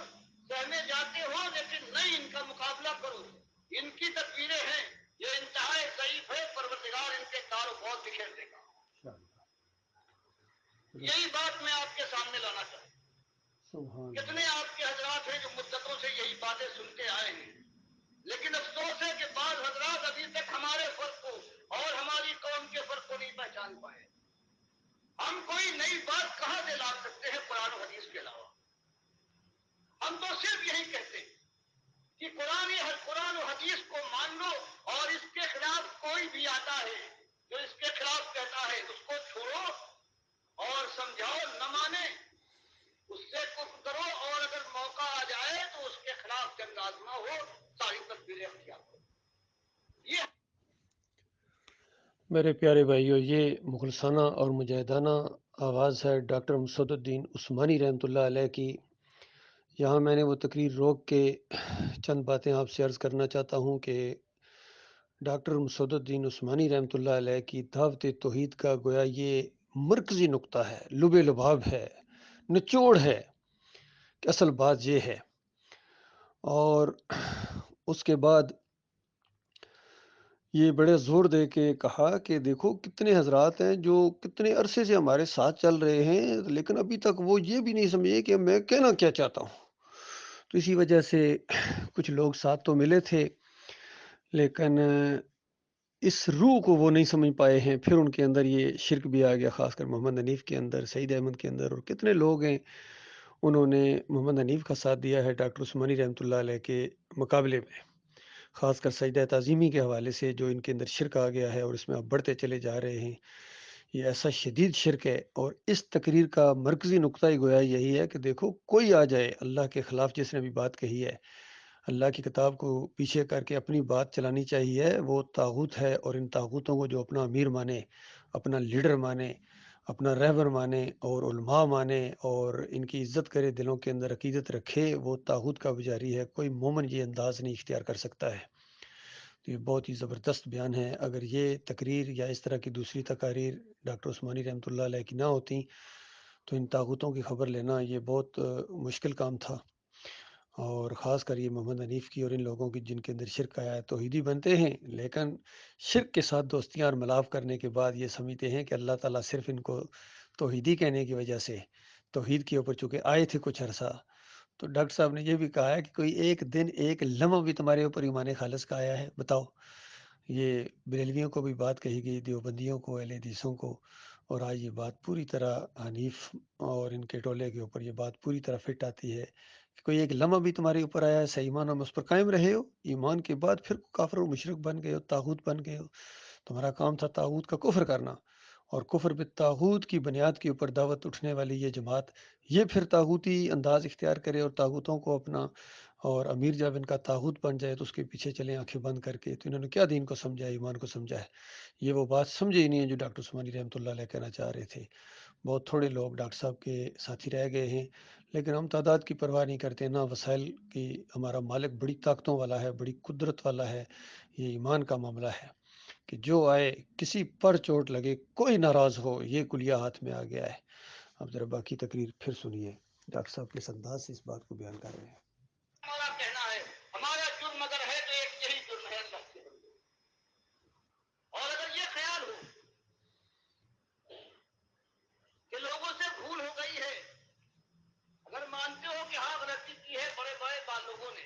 سہمے جاتے ہو، لیکن نہیں، ان کا مقابلہ کرو. ان کی تدبیریں ہیں، یہ انتہائی ضعیف ہے، پروردگار ان کے کار و بہت بکھیر دے گا. یہی بات میں آپ کے سامنے لانا چاہتا ہوں. کتنے آپ کے حضرات ہیں جو مدتوں سے یہی باتیں سنتے آئے ہیں، لیکن افسوس ہے کہ بعض حضرات ابھی تک ہمارے فرق کو اور ہماری قوم کے فرق کو نہیں پہچان پائے. ہم کوئی نئی بات کہاں سے لا سکتے ہیں قرآن و حدیث کے علاوہ؟ ہم تو صرف یہی کہتے ہیں کہ قرآن و حدیث کو مان لو، اور اس کے خلاف کوئی بھی آتا ہے جو اس کے خلاف کہتا ہے اس کو چھوڑو اور سمجھاؤ. نہ مانے اس سے کفر کرو، اور اگر موقع آ جائے تو اس کے خلاف جنگ آزما ہو، ساری تدبیریں اختیار کرو. یہ میرے پیارے بھائیو، یہ مخلصانہ اور مجاہدانہ آواز ہے ڈاکٹر مسعود الدین عثمانی رحمۃ اللہ علیہ کی. یہاں میں نے وہ تقریر روک کے چند باتیں آپ سے عرض کرنا چاہتا ہوں کہ ڈاکٹر مسعود الدین عثمانی رحمۃ اللہ علیہ کی دعوت توحید کا گویا یہ مرکزی نقطہ ہے، لب لباب ہے، نچوڑ ہے کہ اصل بات یہ ہے. اور اس کے بعد یہ بڑے زور دے کے کہا کہ دیکھو کتنے حضرات ہیں جو کتنے عرصے سے ہمارے ساتھ چل رہے ہیں، لیکن ابھی تک وہ یہ بھی نہیں سمجھے کہ میں کہنا کیا چاہتا ہوں. تو اسی وجہ سے کچھ لوگ ساتھ تو ملے تھے، لیکن اس روح کو وہ نہیں سمجھ پائے ہیں. پھر ان کے اندر یہ شرک بھی آ گیا، خاص کر محمد حنیف کے اندر، سعید احمد کے اندر، اور کتنے لوگ ہیں انہوں نے محمد حنیف کا ساتھ دیا ہے ڈاکٹر عثمانی رحمۃ اللہ علیہ کے مقابلے میں، خاص کر سجدہ تعظیمی کے حوالے سے جو ان کے اندر شرک آ گیا ہے اور اس میں آپ بڑھتے چلے جا رہے ہیں. یہ ایسا شدید شرک ہے. اور اس تقریر کا مرکزی نقطہ ہی گویا یہی ہے کہ دیکھو کوئی آ جائے اللہ کے خلاف، جس نے بھی بات کہی ہے، اللہ کی کتاب کو پیچھے کر کے اپنی بات چلانی چاہیے، وہ طاغوت ہے. اور ان طاغوتوں کو جو اپنا امیر مانے، اپنا لیڈر مانے، اپنا رہبر مانے اور علماء مانے اور ان کی عزت کرے، دلوں کے اندر عقیدت رکھے، وہ طاغوت کا پجاری ہے. کوئی مومن یہ انداز نہیں اختیار کر سکتا ہے. تو یہ بہت ہی زبردست بیان ہے. اگر یہ تقریر یا اس طرح کی دوسری تقاریر ڈاکٹر عثمانی رحمۃ اللہ علیہ کی نہ ہوتی تو ان طاغوتوں کی خبر لینا یہ بہت مشکل کام تھا. اور خاص کر یہ محمد حنیف کی اور ان لوگوں کی جن کے اندر شرک آیا ہے، توحیدی بنتے ہیں لیکن شرک کے ساتھ دوستیاں اور ملاپ کرنے کے بعد یہ سمجھتے ہیں کہ اللہ تعالیٰ صرف ان کو توحیدی کہنے کی وجہ سے توحید کے اوپر چونکہ آئے تھے کچھ عرصہ. تو ڈاکٹر صاحب نے یہ بھی کہا ہے کہ کوئی ایک دن ایک لمحہ بھی تمہارے اوپر ایمان خالص کا آیا ہے؟ بتاؤ. یہ بریلویوں کو بھی بات کہی گئی، دیوبندیوں کو، اہل حدیثوں کو، اور آج یہ بات پوری طرح حنیف اور ان کے ٹولے کے اوپر یہ بات پوری طرح فٹ آتی ہے کہ کوئی ایک لمحہ بھی تمہارے اوپر آیا ہے صحیح ایمان میں اس پر قائم رہے ہو، ایمان کے بعد پھر کافر و مشرک بن گئے ہو، طاغوت بن گئے ہو. تمہارا کام تھا طاغوت کا کفر کرنا، اور کفر بالطاغوت کی بنیاد کے اوپر دعوت اٹھنے والی یہ جماعت یہ پھر طاغوتی انداز اختیار کرے اور طاغوتوں کو اپنا، اور امیر جب ان کا طاغوت بن جائے تو اس کے پیچھے چلیں آنکھیں بند کر کے. تو انہوں نے کیا دین کو سمجھا ہے، ایمان کو سمجھا ہے؟ یہ وہ بات سمجھے ہی نہیں ہے جو ڈاکٹر عثمانی رحمۃ اللہ علیہ کہنا چاہ رہے تھے. بہت تھوڑے لوگ ڈاکٹر صاحب کے ساتھی رہ گئے ہیں، لیکن ہم تعداد کی پرواہ نہیں کرتے، نہ وسائل کی. ہمارا مالک بڑی طاقتوں والا ہے، بڑی قدرت والا ہے. یہ ایمان کا معاملہ ہے کہ جو آئے، کسی پر چوٹ لگے، کوئی ناراض ہو، یہ کلیہ ہاتھ میں آ گیا ہے. اب ذرا باقی تقریر پھر سنیے، ڈاکٹر صاحب کس انداز سے اس بات کو بیان کر رہے ہیں. ہمارا کہنا ہے ہمارا جرم اگر ہے تو ایک یہی جرم ہے اللہ کے بندے. اور اگر یہ خیال ہو کہ لوگوں سے بھول ہو گئی ہے، اگر مانتے ہو کہ ہاں غلطی کی ہے بڑے بڑے لوگوں نے،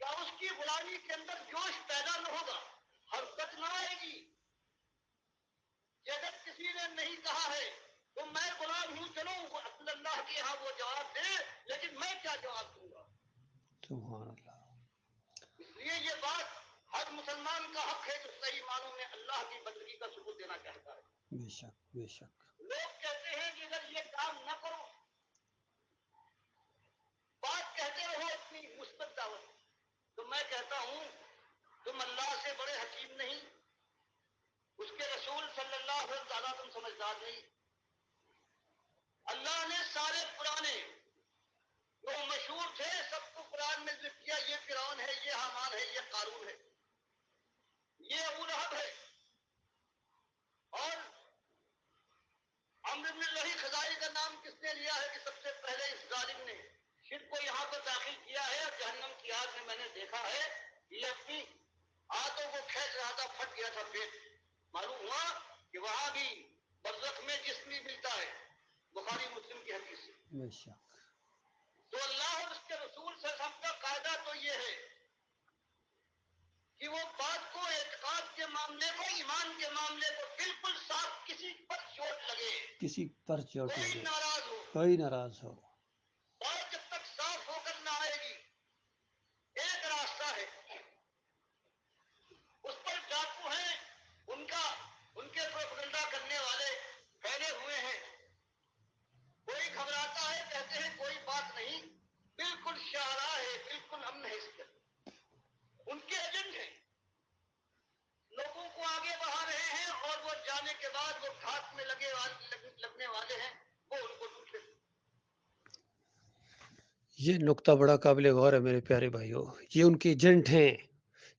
کیا اس کی غلامی کے اندر جوش پیدا نہ ہوگا، حرکت نہ آئے گی؟ کہ اگر کسی نے نہیں کہا ہے تو میں غلام ہوں، چلو اللہ کے یہاں وہ جواب دے، لیکن میں کیا جواب دوں گا؟ سبحان اللہ. اس لیے یہ بات ہر مسلمان کا حق ہے جو صحیح معنوں میں اللہ کی بندگی کا ثبوت دینا چاہتا ہے. بے شک بے شک. لوگ کہتے ہیں کہ اگر یہ کام نہ کرو، بات کہتے رہو اپنی مثبت دعوت، تو میں کہتا ہوں تم اللہ سے بڑے حکیم نہیں، اس کے رسول صلی اللہ علیہ وسلم تم سمجھدار نہیں. اللہ نے سارے پرانے جو مشہور تھے سب کو قرآن میں ذکر کیا، یہ فرعون ہے، یہ حامان ہے، یہ قارون ہے، یہ ابو لہب ہے، اور عمرو بن لہی خزائی کا نام کس نے لیا ہے کہ سب سے پہلے اس ظالم نے شرک کو یہاں پر داخل کیا ہے، اور جہنم کی آگ میں نے دیکھا ہے یہ اپنی ہاتھوں کو کھینچ رہا تھا، پھٹ گیا تھا پیٹ. معلوم ہوا کہ وہاں بھی برزخ میں جسم بھی ملتا ہے، بخاری مسلم کی حدیث سے. بے شک. تو اللہ اور اس کے رسول صلی اللہ علیہ وسلم کا قاعدہ تو یہ ہے کہ وہ بات کو، اعتقاد کے معاملے کو، ایمان کے معاملے کو بالکل صاف، کسی پر چوٹ لگے، کسی پر چوٹ کوئی لگے، ناراض ہو، کوئی ناراض ہو. بات جب تک صاف ہو کر نہ آئے گی. ایک راستہ ہے، اس پر ڈاکو ہیں، ان کے پروپیگنڈا کرنے والے پھیلے ہوئے ہیں. کوئی گھبراتا ہے، کہتے ہیں کوئی بات نہیں، بالکل شاہراہ ہے، بالکل امن ہے. اس کے ان کے ایجنٹ ہیں، لوگوں کو آگے بڑھا رہے ہیں، اور وہ جانے کے بعد وہ گھات میں لگنے والے ہیں، وہ ان کو ڈھونڈ لیتے. یہ نقطہ بڑا قابل غور ہے میرے پیارے بھائیوں. یہ ان کے ایجنٹ ہیں،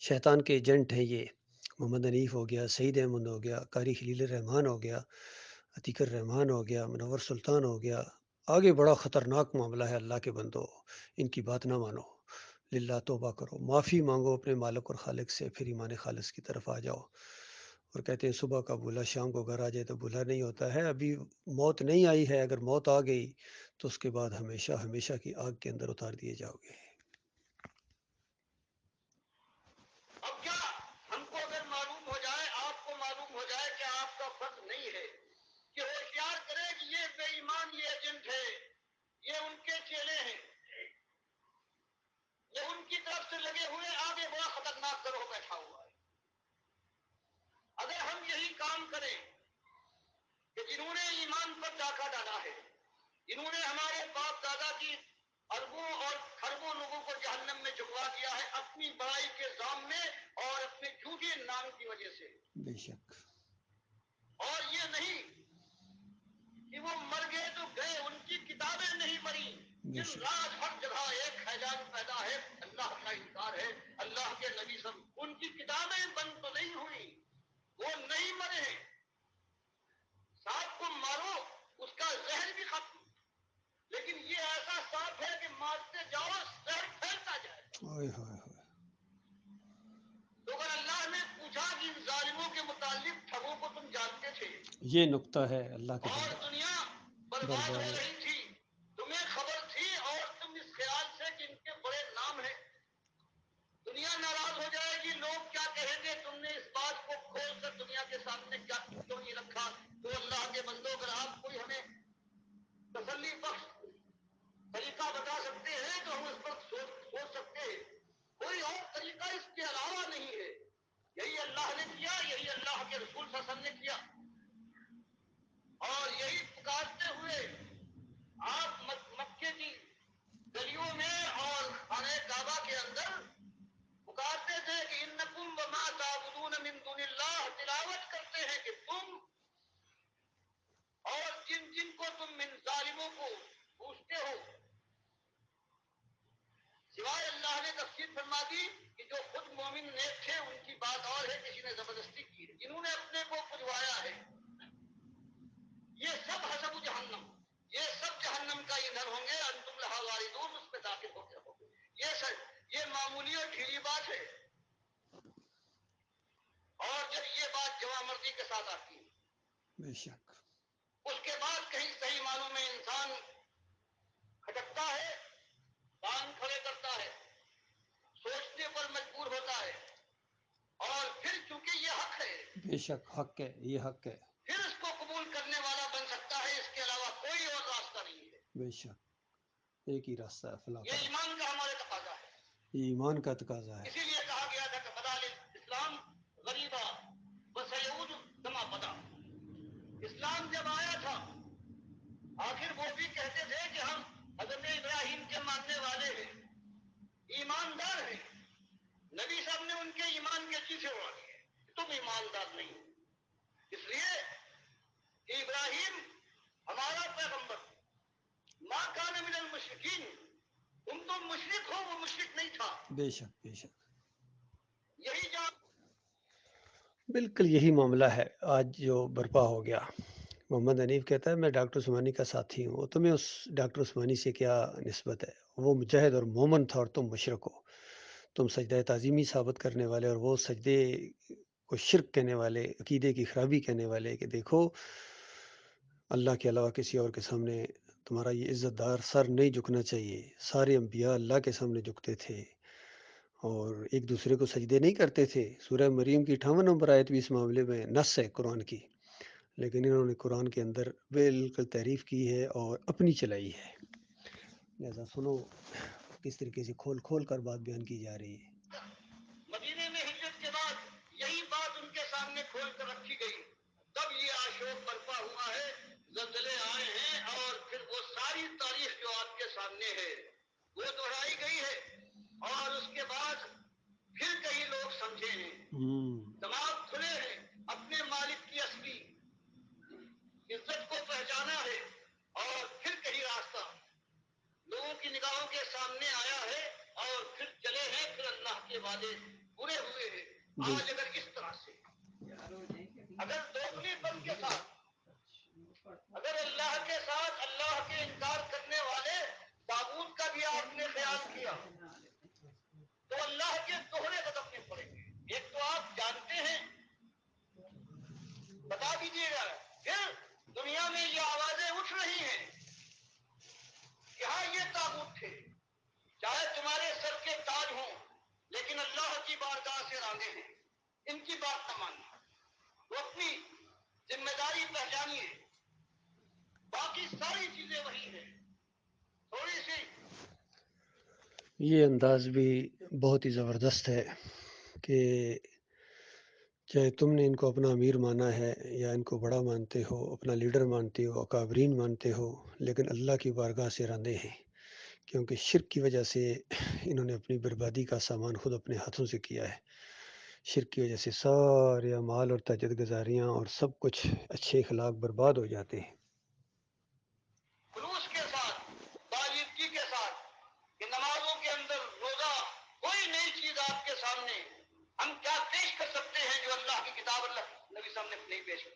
شیطان کے ایجنٹ ہیں. یہ محمد حنیف ہو گیا، سعید احمد ہو گیا، قاری خلیل الرحمان ہو گیا، عتیق الرحمان ہو گیا، منور سلطان ہو گیا. آگے بڑا خطرناک معاملہ ہے. اللہ کے بندو، ان کی بات نہ مانو، للہ توبہ کرو، معافی مانگو اپنے مالک اور خالق سے، پھر ایمان خالص کی طرف آ جاؤ. اور کہتے ہیں صبح کا بھولا شام کو گھر آ جائے تو بھولا نہیں ہوتا ہے. ابھی موت نہیں آئی ہے، اگر موت آ گئی تو اس کے بعد ہمیشہ ہمیشہ کی آگ کے اندر اتار دیے جاؤ گے. اب کیا ہم کو اگر معلوم ہو جائے، آپ کو معلوم ہو جائے کہ آپ کا فرض نہیں ہے کہ ہوشیار کرے کہ یہ بے ایمان، یہ ایجنٹ ہے، یہ ان کے چیلے ہیں، یہ ان کی طرف سے لگے ہوئے آگے بڑا خطرناک گروہ بیٹھا ہوا ہے. اگر ہم یہی کام کریں کہ جنہوں نے ایمان پر ڈاکہ ڈالا ہے، جنہوں نے ہمارے باپ دادا کی اربوں اور خربوں لوگوں کو جہنم میں جھکوا دیا ہے اپنی بڑائی کے الزام میں اور اپنے جھوٹے نام کی وجہ سے، بے شک. اور یہ نہیں کہ وہ مر گئے تو گئے، ان کی کتابیں نہیں مری. بے دن شک. رات ہر جگہ ایک خیال پیدا ہے، اللہ کا انکار ہے، اللہ کے نبی سب ان کی کتابیں بند تو نہیں ہوئی، وہ نہیں مرے. سانپ کو مارو اس کا زہر بھی ختم، لیکن یہ ایسا سانپ ہے کہ مارتے جاؤ زہر پھیلتا جائے. اوئے ہوئے ہوئے. تو اگر اللہ نے پوچھا کہ ان ظالموں کے متعلق ٹھگوں کو تم جانتے تھے یہ نقطہ ہے اللہ کے اور بندو. دنیا برباد ہو برباد. رہی تھی، تمہیں خبر تھی، اور تم اس خیال سے کہ ان کے بڑے نام ہیں، دنیا ناراض ہو جائے گی، لوگ کیا کہیں گے، تم نے اس بات کو کھول کر دنیا کے سامنے کیا کیوں نہیں رکھا. تو اللہ کے بندوں اگر آپ کوئی ہمیں تسلی بخش طریقہ بتا سکتے ہیں تو ہم اس پر سوچ سکتے ہیں. کوئی اور طریقہ اس کے علاوہ نہیں ہے. یہی اللہ نے کیا، یہی اللہ کے رسول صلی اللہ علیہ وسلم نے کیا، اور یہی پکارتے ہوئے آپ مکے کی گلیوں میں اور خانہ کعبہ کے اندر پکارتے تھے کہ انکم وما تعبدون من دون اللہ، تلاوت کرتے ہیں کہ تم اور جن جن کو تم من ظالموں کو پوچھتے ہو، سوائے اللہ نے تفسیر فرما دی کہ جو خود مومن نیک تھے ان کی بات اور ہے، کسی نے زبردستی کی ہے، جنہوں نے اپنے کو پجوایا ہے، یہ سب حسب جہنم، یہ سب جہنم کا ایندھن ہوں گے، انتم لہا واردون، اس میں داخل ہو کے رہو گے. یہ معمولی اور ڈھیلی بات ہے. اور جب یہ بات جوان مرضی کے ساتھ آتی ہے، بے شک. اس کے بعد کہیں صحیح معنوں میں انسان کھٹکتا ہے کان کھڑے کرتا ہے، سوچنے پر مجبور ہوتا ہے، اور پھر چونکہ یہ حق ہے، بے شک حق ہے، یہ حق ہے، پھر اس کو قبول کرنے والا بن سکتا ہے، اس کے علاوہ کوئی اور راستہ نہیں ہے۔ بے شک ایک ہی راستہ ہے فلاح یہ ایمان کا ہمارے تقاضا ہے۔ یہ ایمان کا تقاضا ہے۔ اسی لیے کہا گیا تھا کہ بدال اسلام غریبا وسیعود کما بدا۔ اسلام جب آیا تھا، آخر وہ بھی کہتے تھے کہ ہم حضرت ابراہیم کے ماننے والے ہیں، ایماندار ہیں۔ نبی صاحب نے ان کے ایمان کے چیزیں اڑا دیے، تم ایماندار نہیں ہو۔ اس لیے کہ ابراہیم ہمارا پیغمبر ما کان من المشرکین، تم تو مشرک ہو، وہ مشرک نہیں تھا۔ بے شک بے شک یہی جان بالکل یہی معاملہ ہے آج جو برپا ہو گیا۔ محمد حنیف کہتا ہے میں ڈاکٹر عثمانی کا ساتھی ہوں، تمہیں اس ڈاکٹر عثمانی سے کیا نسبت ہے؟ وہ مجاہد اور مومن تھا اور تم مشرک ہو، تم سجدہ تعظیمی ثابت کرنے والے اور وہ سجدے کو شرک کہنے والے، عقیدے کی خرابی کہنے والے کہ دیکھو اللہ کے علاوہ کسی اور کے سامنے تمہارا یہ عزت دار سر نہیں جھکنا چاہیے۔ سارے انبیاء اللہ کے سامنے جھکتے تھے اور ایک دوسرے کو سجدے نہیں کرتے تھے۔ سورہ مریم کی 58 نمبر آیت بھی اس معاملے میں نص ہے قرآن کی، لیکن انہوں نے قرآن کے اندر بالکل تعریف کی ہے اور اپنی چلائی ہے۔ لہذا سنو کس طریقے سے کھول کھول کر بات بیان کی جا رہی ہے۔ مدینے میں ہجرت کے بعد یہی بات ان کے سامنے کھول کر رکھی گئی، تب یہ آشوب برپا ہوا ہے، زلزلے آئے ہیں، اور پھر وہ ساری تاریخ جو آپ کے سامنے ہے وہ دہرائی گئی ہے، اور اس کے بعد پھر کئی لوگ سمجھے ہیں، دماغ کھلے ہیں، اپنے مالک کی اصلی عزت کو پہچانا ہے، اور پھر کہیں راستہ لوگوں کی نگاہوں کے سامنے آیا ہے، اور پھر چلے ہیں، پھر اللہ کے وعدے پورے ہوئے ہیں۔ آج اگر اس طرح سے اگر دوسری پن کے ساتھ اگر اللہ کے ساتھ اللہ کے انکار کرنے والے تابوت کا بھی آپ نے خیال کیا تو اللہ کے دوہرے قدم میں پڑیں گے۔ ایک تو آپ جانتے ہیں، بتا دیجیے گا، پھر دنیا میں یہ آوازیں اٹھ رہی ہیں کہ ہاں یہ تابوت تھے، چاہے تمہارے سر کے تاج ہوں، لیکن اللہ کی بارگاہ سے راندے ہیں، ان کی بات نہ ماننا۔ وہ اپنی ذمہ داری پہچانیے، باقی ساری چیزیں وہی ہیں، تھوڑی سی یہ انداز بھی بہت ہی زبردست ہے کہ چاہے تم نے ان کو اپنا امیر مانا ہے یا ان کو بڑا مانتے ہو، اپنا لیڈر مانتے ہو، اکابرین مانتے ہو، لیکن اللہ کی بارگاہ سے راندے ہیں، کیونکہ شرک کی وجہ سے انہوں نے اپنی بربادی کا سامان خود اپنے ہاتھوں سے کیا ہے۔ شرک کی وجہ سے سارے اعمال اور تہجد گزاریاں اور سب کچھ اچھے اخلاق برباد ہو جاتے ہیں۔ خلوص کے ساتھ، بالیدگی کے ساتھ، کہ نمازوں کے اندر روزہ کوئی نئی چیز آپ کے سامنے ہم کیا پیش کر سکتے ہیں جو اللہ کی کتاب اللہ نبی صاحب نے نہیں پیش کی،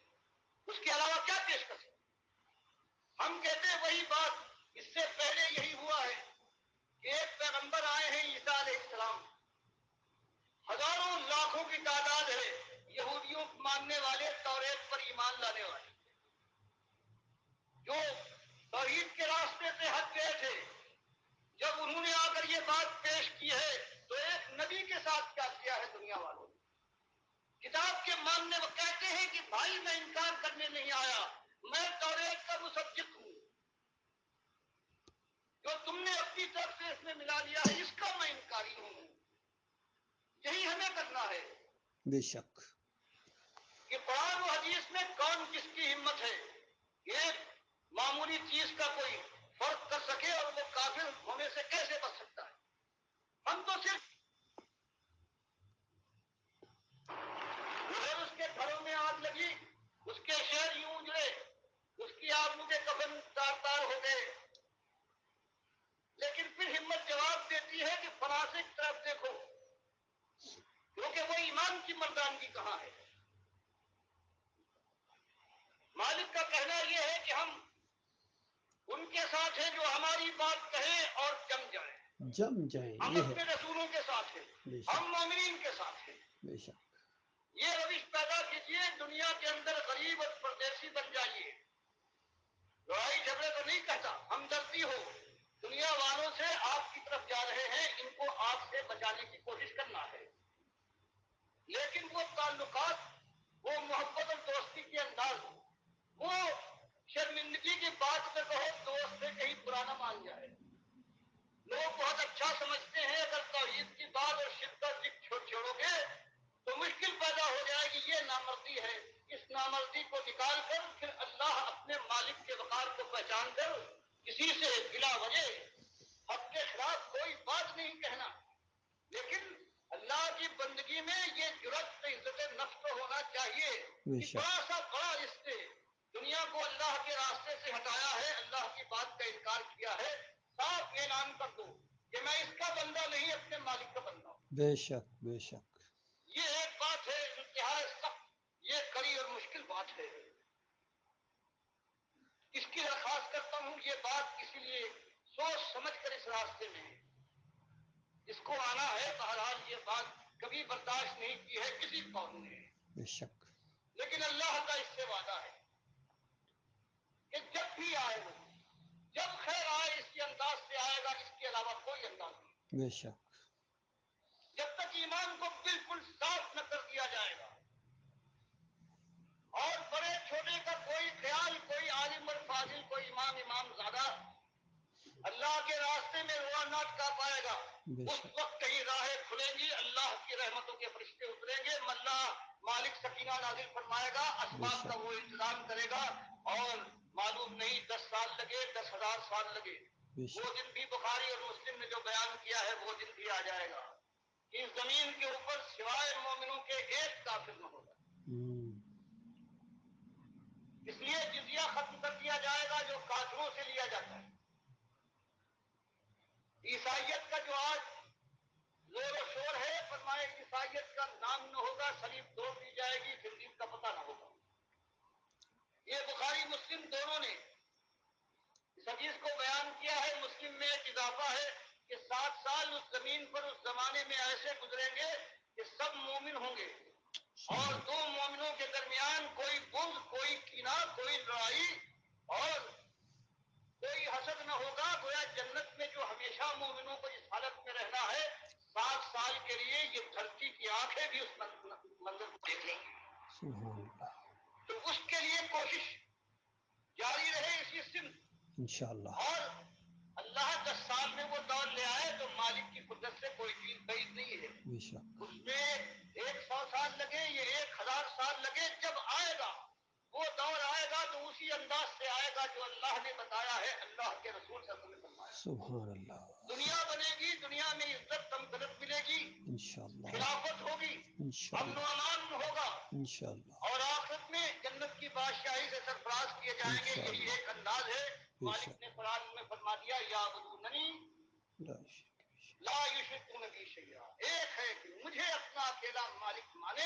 اس کے علاوہ کیا پیش کر سکتے ہیں؟ ہم کہتے ہیں وہی بات، اس سے پہلے یہی ہوا ہے کہ ایک پیغمبر آئے ہیں عیسیٰ علیہ السلام، ہزاروں لاکھوں کی تعداد ہے یہودیوں ماننے والے، توریت پر ایمان لانے والے، جو توحید کے راستے سے ہٹ گئے تھے۔ جب انہوں نے آ کر یہ بات پیش کی ہے تو ایک نبی کے ساتھ کیا کیا ہے دنیا والوں نے؟ کتاب کے ماننے وہ کہتے ہیں کہ بھائی میں انکار کرنے نہیں آیا، میں توریت کا مصدق ہوں، جو تم نے اپنی طرف سے اس میں ملا لیا ہے اس کا میں انکاری ہوں۔ یہی ہمیں کرنا ہے بے شک کہ قرآن و حدیث میں کون کس کی ہمت ہے ایک معمولی چیز کا کوئی فرق کر سکے اور وہ کافر ہونے سے کیسے بچ سکتا ہے؟ ہم تو صرف ادھر اس کے گھروں میں آگ لگی، اس کے شہر یوں اجڑے، اس کی آبرو کے کفن تار تار ہو گئے، لیکن پھر ہمت جواب دیتی ہے کہ فلاسفے کی طرف دیکھو، کیونکہ وہ ایمان کی مردانگی کہاں ہے؟ مالک کا کہنا یہ ہے کہ ہم ان کے ساتھ ہیں جو ہماری بات کہیں اور جم جائیں، جم جائیں، ہم یہ ہے اپنے رسولوں کے ساتھ ہیں، بے ہم شک مومنین کے ساتھ ہیں۔ بے شک یہ روش پیدا کیجیے، دنیا کے اندر غریب اور پردیسی بن جائیے۔ لڑائی جھگڑے تو نہیں کہتا، ہمدردی ہو، دنیا والوں سے آپ کی طرف جا رہے ہیں، ان کو آپ سے بچانے کی کوشش کرنا ہے، لیکن وہ تعلقات، وہ محبت اور دوستی کے انداز، وہ شرمندگی کی بات پہ کہو دوست سے کہیں پرانا مان جائے. لوگ بہت اچھا سمجھتے ہیں، اگر توحید کی بات اور شدت چھوڑو گے تو مشکل پیدا ہو جائے گی. یہ نامردی ہے. اس نامردی کو نکال کر پھر اللہ اپنے مالک کے وقار کو پہچان کر کسی سے بلا وجہ حق کے خلاف کوئی بات نہیں کہنا. لیکن اللہ کی بندگی میں یہ جرأت عزت نفس کو ہونا چاہیے کہ بڑا سا بڑا رشتے دنیا کو اللہ کے راستے سے ہٹایا ہے، اللہ کی بات کا انکار کیا ہے، صاف اعلان کر دو کہ میں اس کا بندہ نہیں، اپنے مالک کا بندہ ہوں. بے شک بے شک. یہ ایک بات ہے انتہائی سخت، یہ کڑی اور مشکل بات ہے. اس کی درخواست کرتا ہوں، یہ بات اسی لیے سوچ سمجھ کر اس راستے میں اس کو آنا ہے. بہرحال یہ بات کبھی برداشت نہیں کی ہے کسی قوم نے، بے شک. لیکن اللہ کا اس سے وعدہ ہے کہ جب بھی آئے وہ، جب خیر آئے اسی انداز سے آئے گا، اس کے علاوہ کوئی انداز نہیں. بے شک. جب تک ایمان کو بالکل صاف نہ کر دیا جائے گا اور بڑے چھوٹے کا کوئی خیال، کوئی عالم اور فاضل، کوئی امام زیادہ اللہ کے راستے میں روا نہ اٹکا پائے گا. اس وقت کہیں راہیں کھلیں گی، اللہ کی رحمتوں کے فرشتے اتریں گے، مالک سکینہ نازل فرمائے گا، اسباب کا وہ انتظام کرے گا، اور معلوم نہیں 10 سال لگے، 10,000 سال لگے. وہ دن بھی بخاری اور مسلم نے جو بیان کیا ہے وہ دن بھی آ جائے گا کہ اس زمین کے اوپر سوائے مومنوں کے ایک کافر نہ ہوگا. اس لیے جزیہ ختم کر دیا جائے گا جو کافروں سے لیا جاتا ہے. عیسائیت کا جو آج زور و شور ہے، فرمائے عیسائیت کا نام نہ ہوگا، صلیب توڑ دی جائے گی، پھر دین کا پتہ نہ ہوگا. یہ بخاری مسلم دونوں نے اس حدیث کو بیان کیا ہے. مسلم میں ایک اضافہ ہے کہ 7 سال اس زمین پر اس زمانے میں ایسے گزریں گے کہ سب مومن ہوں گے، اور 2 مومنوں کے درمیان کوئی بغض، کوئی کینہ، کوئی لڑائی اور کوئی حسد نہ ہوگا. گویا جنت میں جو ہمیشہ مومنوں کو اس حالت میں رہنا ہے، 7 سال کے لیے یہ دھرتی کی آنکھیں بھی اس منظر کو دیکھ لیں گی. سبحان اللہ. تو اس کے لیے کوشش جاری رہے اسی سمت. انشاءاللہ. اور اللہ 10 سال میں وہ دور لے آئے تو مالک کی قدرت سے کوئی چیز بعید نہیں ہے. بے شک. اس میں 100 سال لگے، یہ 1000 سال لگے، جب آئے گا وہ دور آئے گا تو اسی انداز سے آئے گا جو اللہ نے بتایا ہے، اللہ کے رسول صلی اللہ علیہ وسلم نے فرمایا. سبحان اللہ. دنیا بنے گی، دنیا میں عزت تمکنت ملے گی، انشاءاللہ. خلافت ہوگی، امن انشاءاللہ. و امان ہوگا، انشاءاللہ. اور آخرت میں جنت کی بادشاہی سے سرفراز کیے جائیں گے. یہی انشاءاللہ. ایک انداز ہے. بے مالک شک. نے قرآن میں فرما دیا، یا بدوننی لا شک. لا یشرکون بی شیئا، ایک ہے کہ مجھے اپنا اکیلا مالک مانے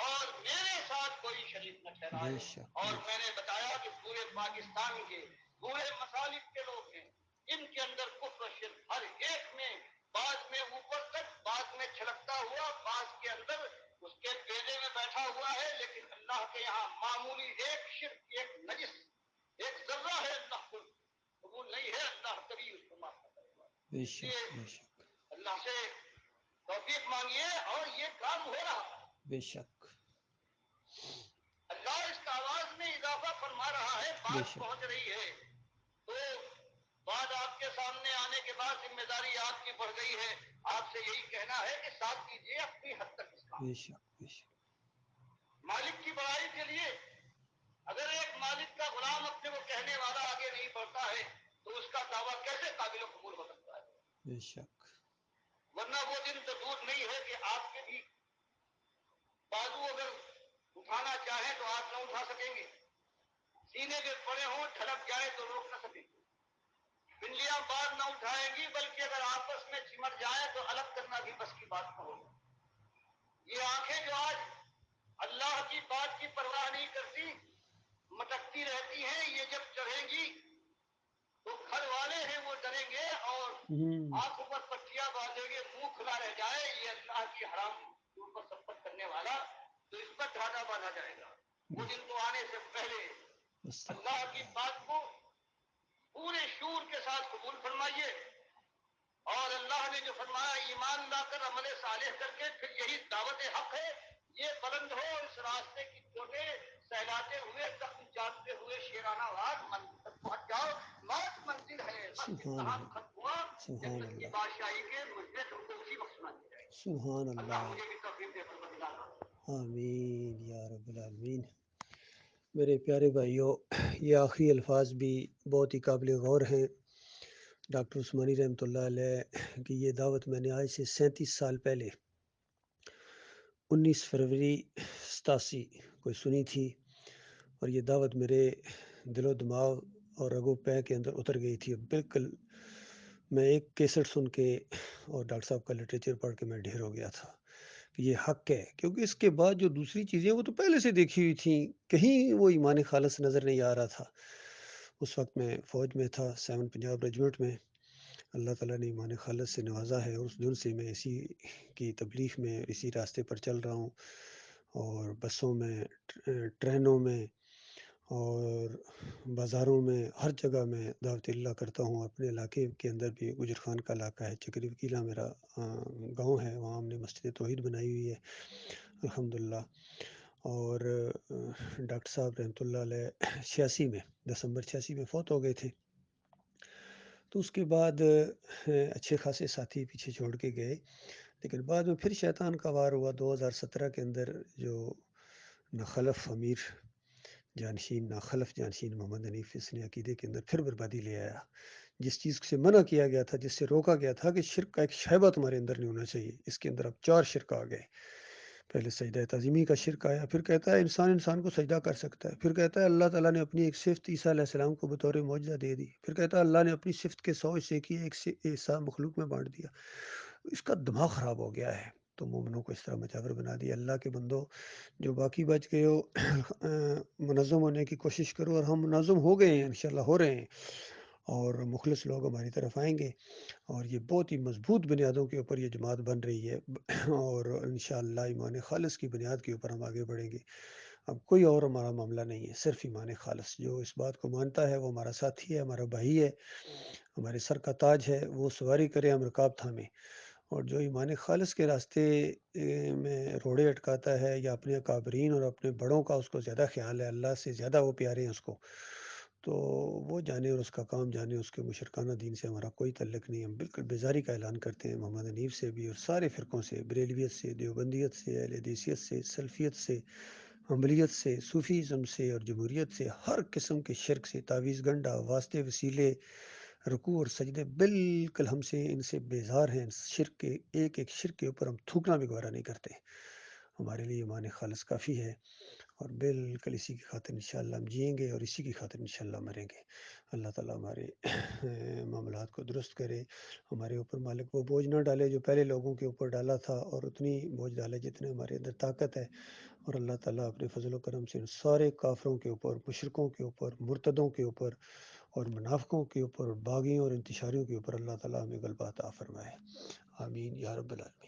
اور میرے ساتھ کوئی شریک نہ ٹھہرائے. بے شک. اور میں نے بتایا کہ پورے پاکستان کے پورے مسالک کے لوگ ہیں، ان کے اندر کفر و شرک ہر ایک میں، بعض میں اوپر تک، بعض میں چھلکتا ہوا، بعض کے اندر اس کے بیدے میں بیٹھا ہوا ہے. لیکن اللہ کے یہاں معمولی ایک شرک، ایک نجس، ایک ذرہ ہے، اللہ کو قبول نہیں ہے. اللہ کبھی اس کو معاف نہ کرے گا. بے اس شک. لیے بے شک. اللہ سے توفیق مانگیے، اور یہ کام ہو رہا ہے. بے شک. اللہ اس کا آواز میں اضافہ فرما رہا ہے، بے بات شک. پہنچ رہی ہے. تو بات آپ کے سامنے آنے کے بعد ذمہ داری آپ کی بڑھ گئی ہے. آپ سے یہی کہنا ہے کہ ساتھ کیجیے اپنی حد تک اس کا. بے شک. بے شک. مالک کی بڑائی کے لیے اگر ایک مالک کا غلام اپنے وہ کہنے والا آگے نہیں بڑھتا ہے تو اس کا دعویٰ کیسے قابل قبول ہو سکتا ہے؟ بے شک. ورنہ وہ دن تو دور نہیں ہے کہ آپ کے بھی بازو اگر اٹھانا چاہیں تو آپ نہ اٹھا سکیں گے، سینے کے پڑے ہوں ڈھلک جائے تو روک نہ سکیں گے، پنڈلیاں بار نہ اٹھائیں گی، بلکہ اگر آپس میں چمٹ جائیں تو الگ کرنا بھی بس کی بات نہ ہوگا. یہ آنکھیں جو آج اللہ کی بات کی پرواہ نہیں کرتی، مٹکتی رہتی ہیں، یہ جب چڑھیں گی تو گھر والے ہیں وہ ڈریں گے اور آنکھوں پر پٹیاں باندھیں گے، منہ کھلا رہ جائے یہ اللہ کی حرام کے اوپر سبقت کرنے والا، تو اس پر دھاگا باندھا جائے گا. وہ دن تو آنے سے پہلے اللہ کی بات کو پورے شور کے ساتھ قبول فرمائیے، اور اللہ نے جو فرمایا ایمان لا کر عمل صالح کر کے پھر یہی دعوت حق ہے، یہ بلند ہو اس راستے کی چوٹے سہلاتے ہوئے زخم جانتے ہوئے شیرانہ آواز منزل تک پہنچ جاؤ، موت منزل ہے، بس سبحان امتحان اللہ، ختم ہوا، سبحان جنت کی اللہ، بادشاہی کے مجھے تم کو اسی وقت سنا دی جائے گی۔ سبحان اللہ اللہ، مجھے بھی توفیق دے پروردگار۔ آمین یا رب العالمین۔ میرے پیارے بھائیوں، یہ آخری الفاظ بھی بہت ہی قابل غور ہیں ڈاکٹر عثمانی رحمۃ اللہ علیہ کی۔ یہ دعوت میں نے آج سے 37 سال پہلے 19 فروری 87 کو سنی تھی، اور یہ دعوت میرے دل و دماغ اور رگ و پے کے اندر اتر گئی تھی۔ بالکل میں ایک کیسٹ سن کے اور ڈاکٹر صاحب کا لٹریچر پڑھ کے میں ڈھیر ہو گیا تھا کہ یہ حق ہے، کیونکہ اس کے بعد جو دوسری چیزیں وہ تو پہلے سے دیکھی ہوئی تھیں، کہیں وہ ایمان خالص نظر نہیں آ رہا تھا۔ اس وقت میں فوج میں تھا، 7 پنجاب ریجمنٹ میں۔ اللہ تعالیٰ نے ایمان خالص سے نوازا ہے، اور اس دن سے میں اسی کی تبلیغ میں اسی راستے پر چل رہا ہوں، اور بسوں میں، ٹرینوں میں اور بازاروں میں، ہر جگہ میں دعوت اللہ کرتا ہوں۔ اپنے علاقے کے اندر بھی گجر خان کا علاقہ ہے، چکری وکیلا میرا گاؤں ہے، وہاں ہم نے مسجد توحید بنائی ہوئی ہے الحمدللہ۔ اور ڈاکٹر صاحب رحمۃ اللہ علیہ 86 میں، دسمبر 86 میں فوت ہو گئے تھے۔ تو اس کے بعد اچھے خاصے ساتھی پیچھے چھوڑ کے گئے، لیکن بعد میں پھر شیطان کا وار ہوا 2017 کے اندر، جو ناخلف امیر جانشین، ناخلف جانشین محمد حنیف، اس نے عقیدے کے اندر پھر بربادی لے آیا۔ جس چیز سے منع کیا گیا تھا، جس سے روکا گیا تھا کہ شرک کا ایک شائبہ تمہارے اندر نہیں ہونا چاہیے، اس کے اندر اب 4 شرک آ گئے۔ پہلے سجدہ تعظیمی کا شرک آیا، پھر کہتا ہے انسان کو سجدہ کر سکتا ہے، پھر کہتا ہے اللہ تعالیٰ نے اپنی ایک صفت عیسیٰ علیہ السلام کو بطور معجزہ دے دی، پھر کہتا ہے اللہ نے اپنی صفت کے 100 حصے کیے، ایک حصہ مخلوق میں بانٹ دیا۔ اس کا دماغ خراب ہو گیا ہے، تو مومنوں کو اس طرح مجاور بنا دیا۔ اللہ کے بندو جو باقی بچ گئے ہو، منظم ہونے کی کوشش کرو، اور ہم منظم ہو گئے ہیں، انشاءاللہ ہو رہے ہیں، اور مخلص لوگ ہماری طرف آئیں گے، اور یہ بہت ہی مضبوط بنیادوں کے اوپر یہ جماعت بن رہی ہے، اور انشاءاللہ ایمان خالص کی بنیاد کے اوپر ہم آگے بڑھیں گے۔ اب کوئی اور ہمارا معاملہ نہیں ہے، صرف ایمان خالص۔ جو اس بات کو مانتا ہے وہ ہمارا ساتھی ہے، ہمارا بھائی ہے، ہمارے سر کا تاج ہے، وہ سواری کرے، ہم رکاب تھامیں۔ اور جو ایمان خالص کے راستے میں روڑے اٹکاتا ہے، یا اپنے اکابرین اور اپنے بڑوں کا اس کو زیادہ خیال ہے، اللہ سے زیادہ وہ پیارے ہیں اس کو، تو وہ جانے اور اس کا کام جانے۔ اس کے مشرکانہ دین سے ہمارا کوئی تعلق نہیں۔ ہم بالکل بیزاری کا اعلان کرتے ہیں محمد حنیف سے بھی، اور سارے فرقوں سے، بریلویت سے، دیوبندیت سے، اہل حدیثیت سے، سلفیت سے، حنبلیت سے، صوفیزم سے اور جمہوریت سے، ہر قسم کے شرک سے، تعویذ گنڈا، واسطے وسیلے، رکوع اور سجدے، بالکل ہم سے ان سے بیزار ہیں۔ شرک کے ایک ایک شرک کے اوپر ہم تھوکنا بھی گوارا نہیں کرتے۔ ہمارے لیے ایمان خالص کافی ہے، اور بالکل اسی کی خاطر انشاءاللہ ہم جئیں گے، اور اسی کی خاطر انشاءاللہ مریں گے۔ اللہ تعالیٰ ہمارے معاملات کو درست کرے، ہمارے اوپر مالک وہ بوجھ نہ ڈالے جو پہلے لوگوں کے اوپر ڈالا تھا، اور اتنی بوجھ ڈالے جتنے ہمارے اندر طاقت ہے۔ اور اللہ تعالیٰ اپنے فضل و کرم سے ان سارے کافروں کے اوپر، مشرکوں کے اوپر، مرتدوں کے اوپر، اور منافقوں کے اوپر، اور باغیوں اور انتشاریوں کے اوپر اللہ تعالیٰ ہمیں غلبہ عطا فرمائے۔ آمین یا رب العالمین۔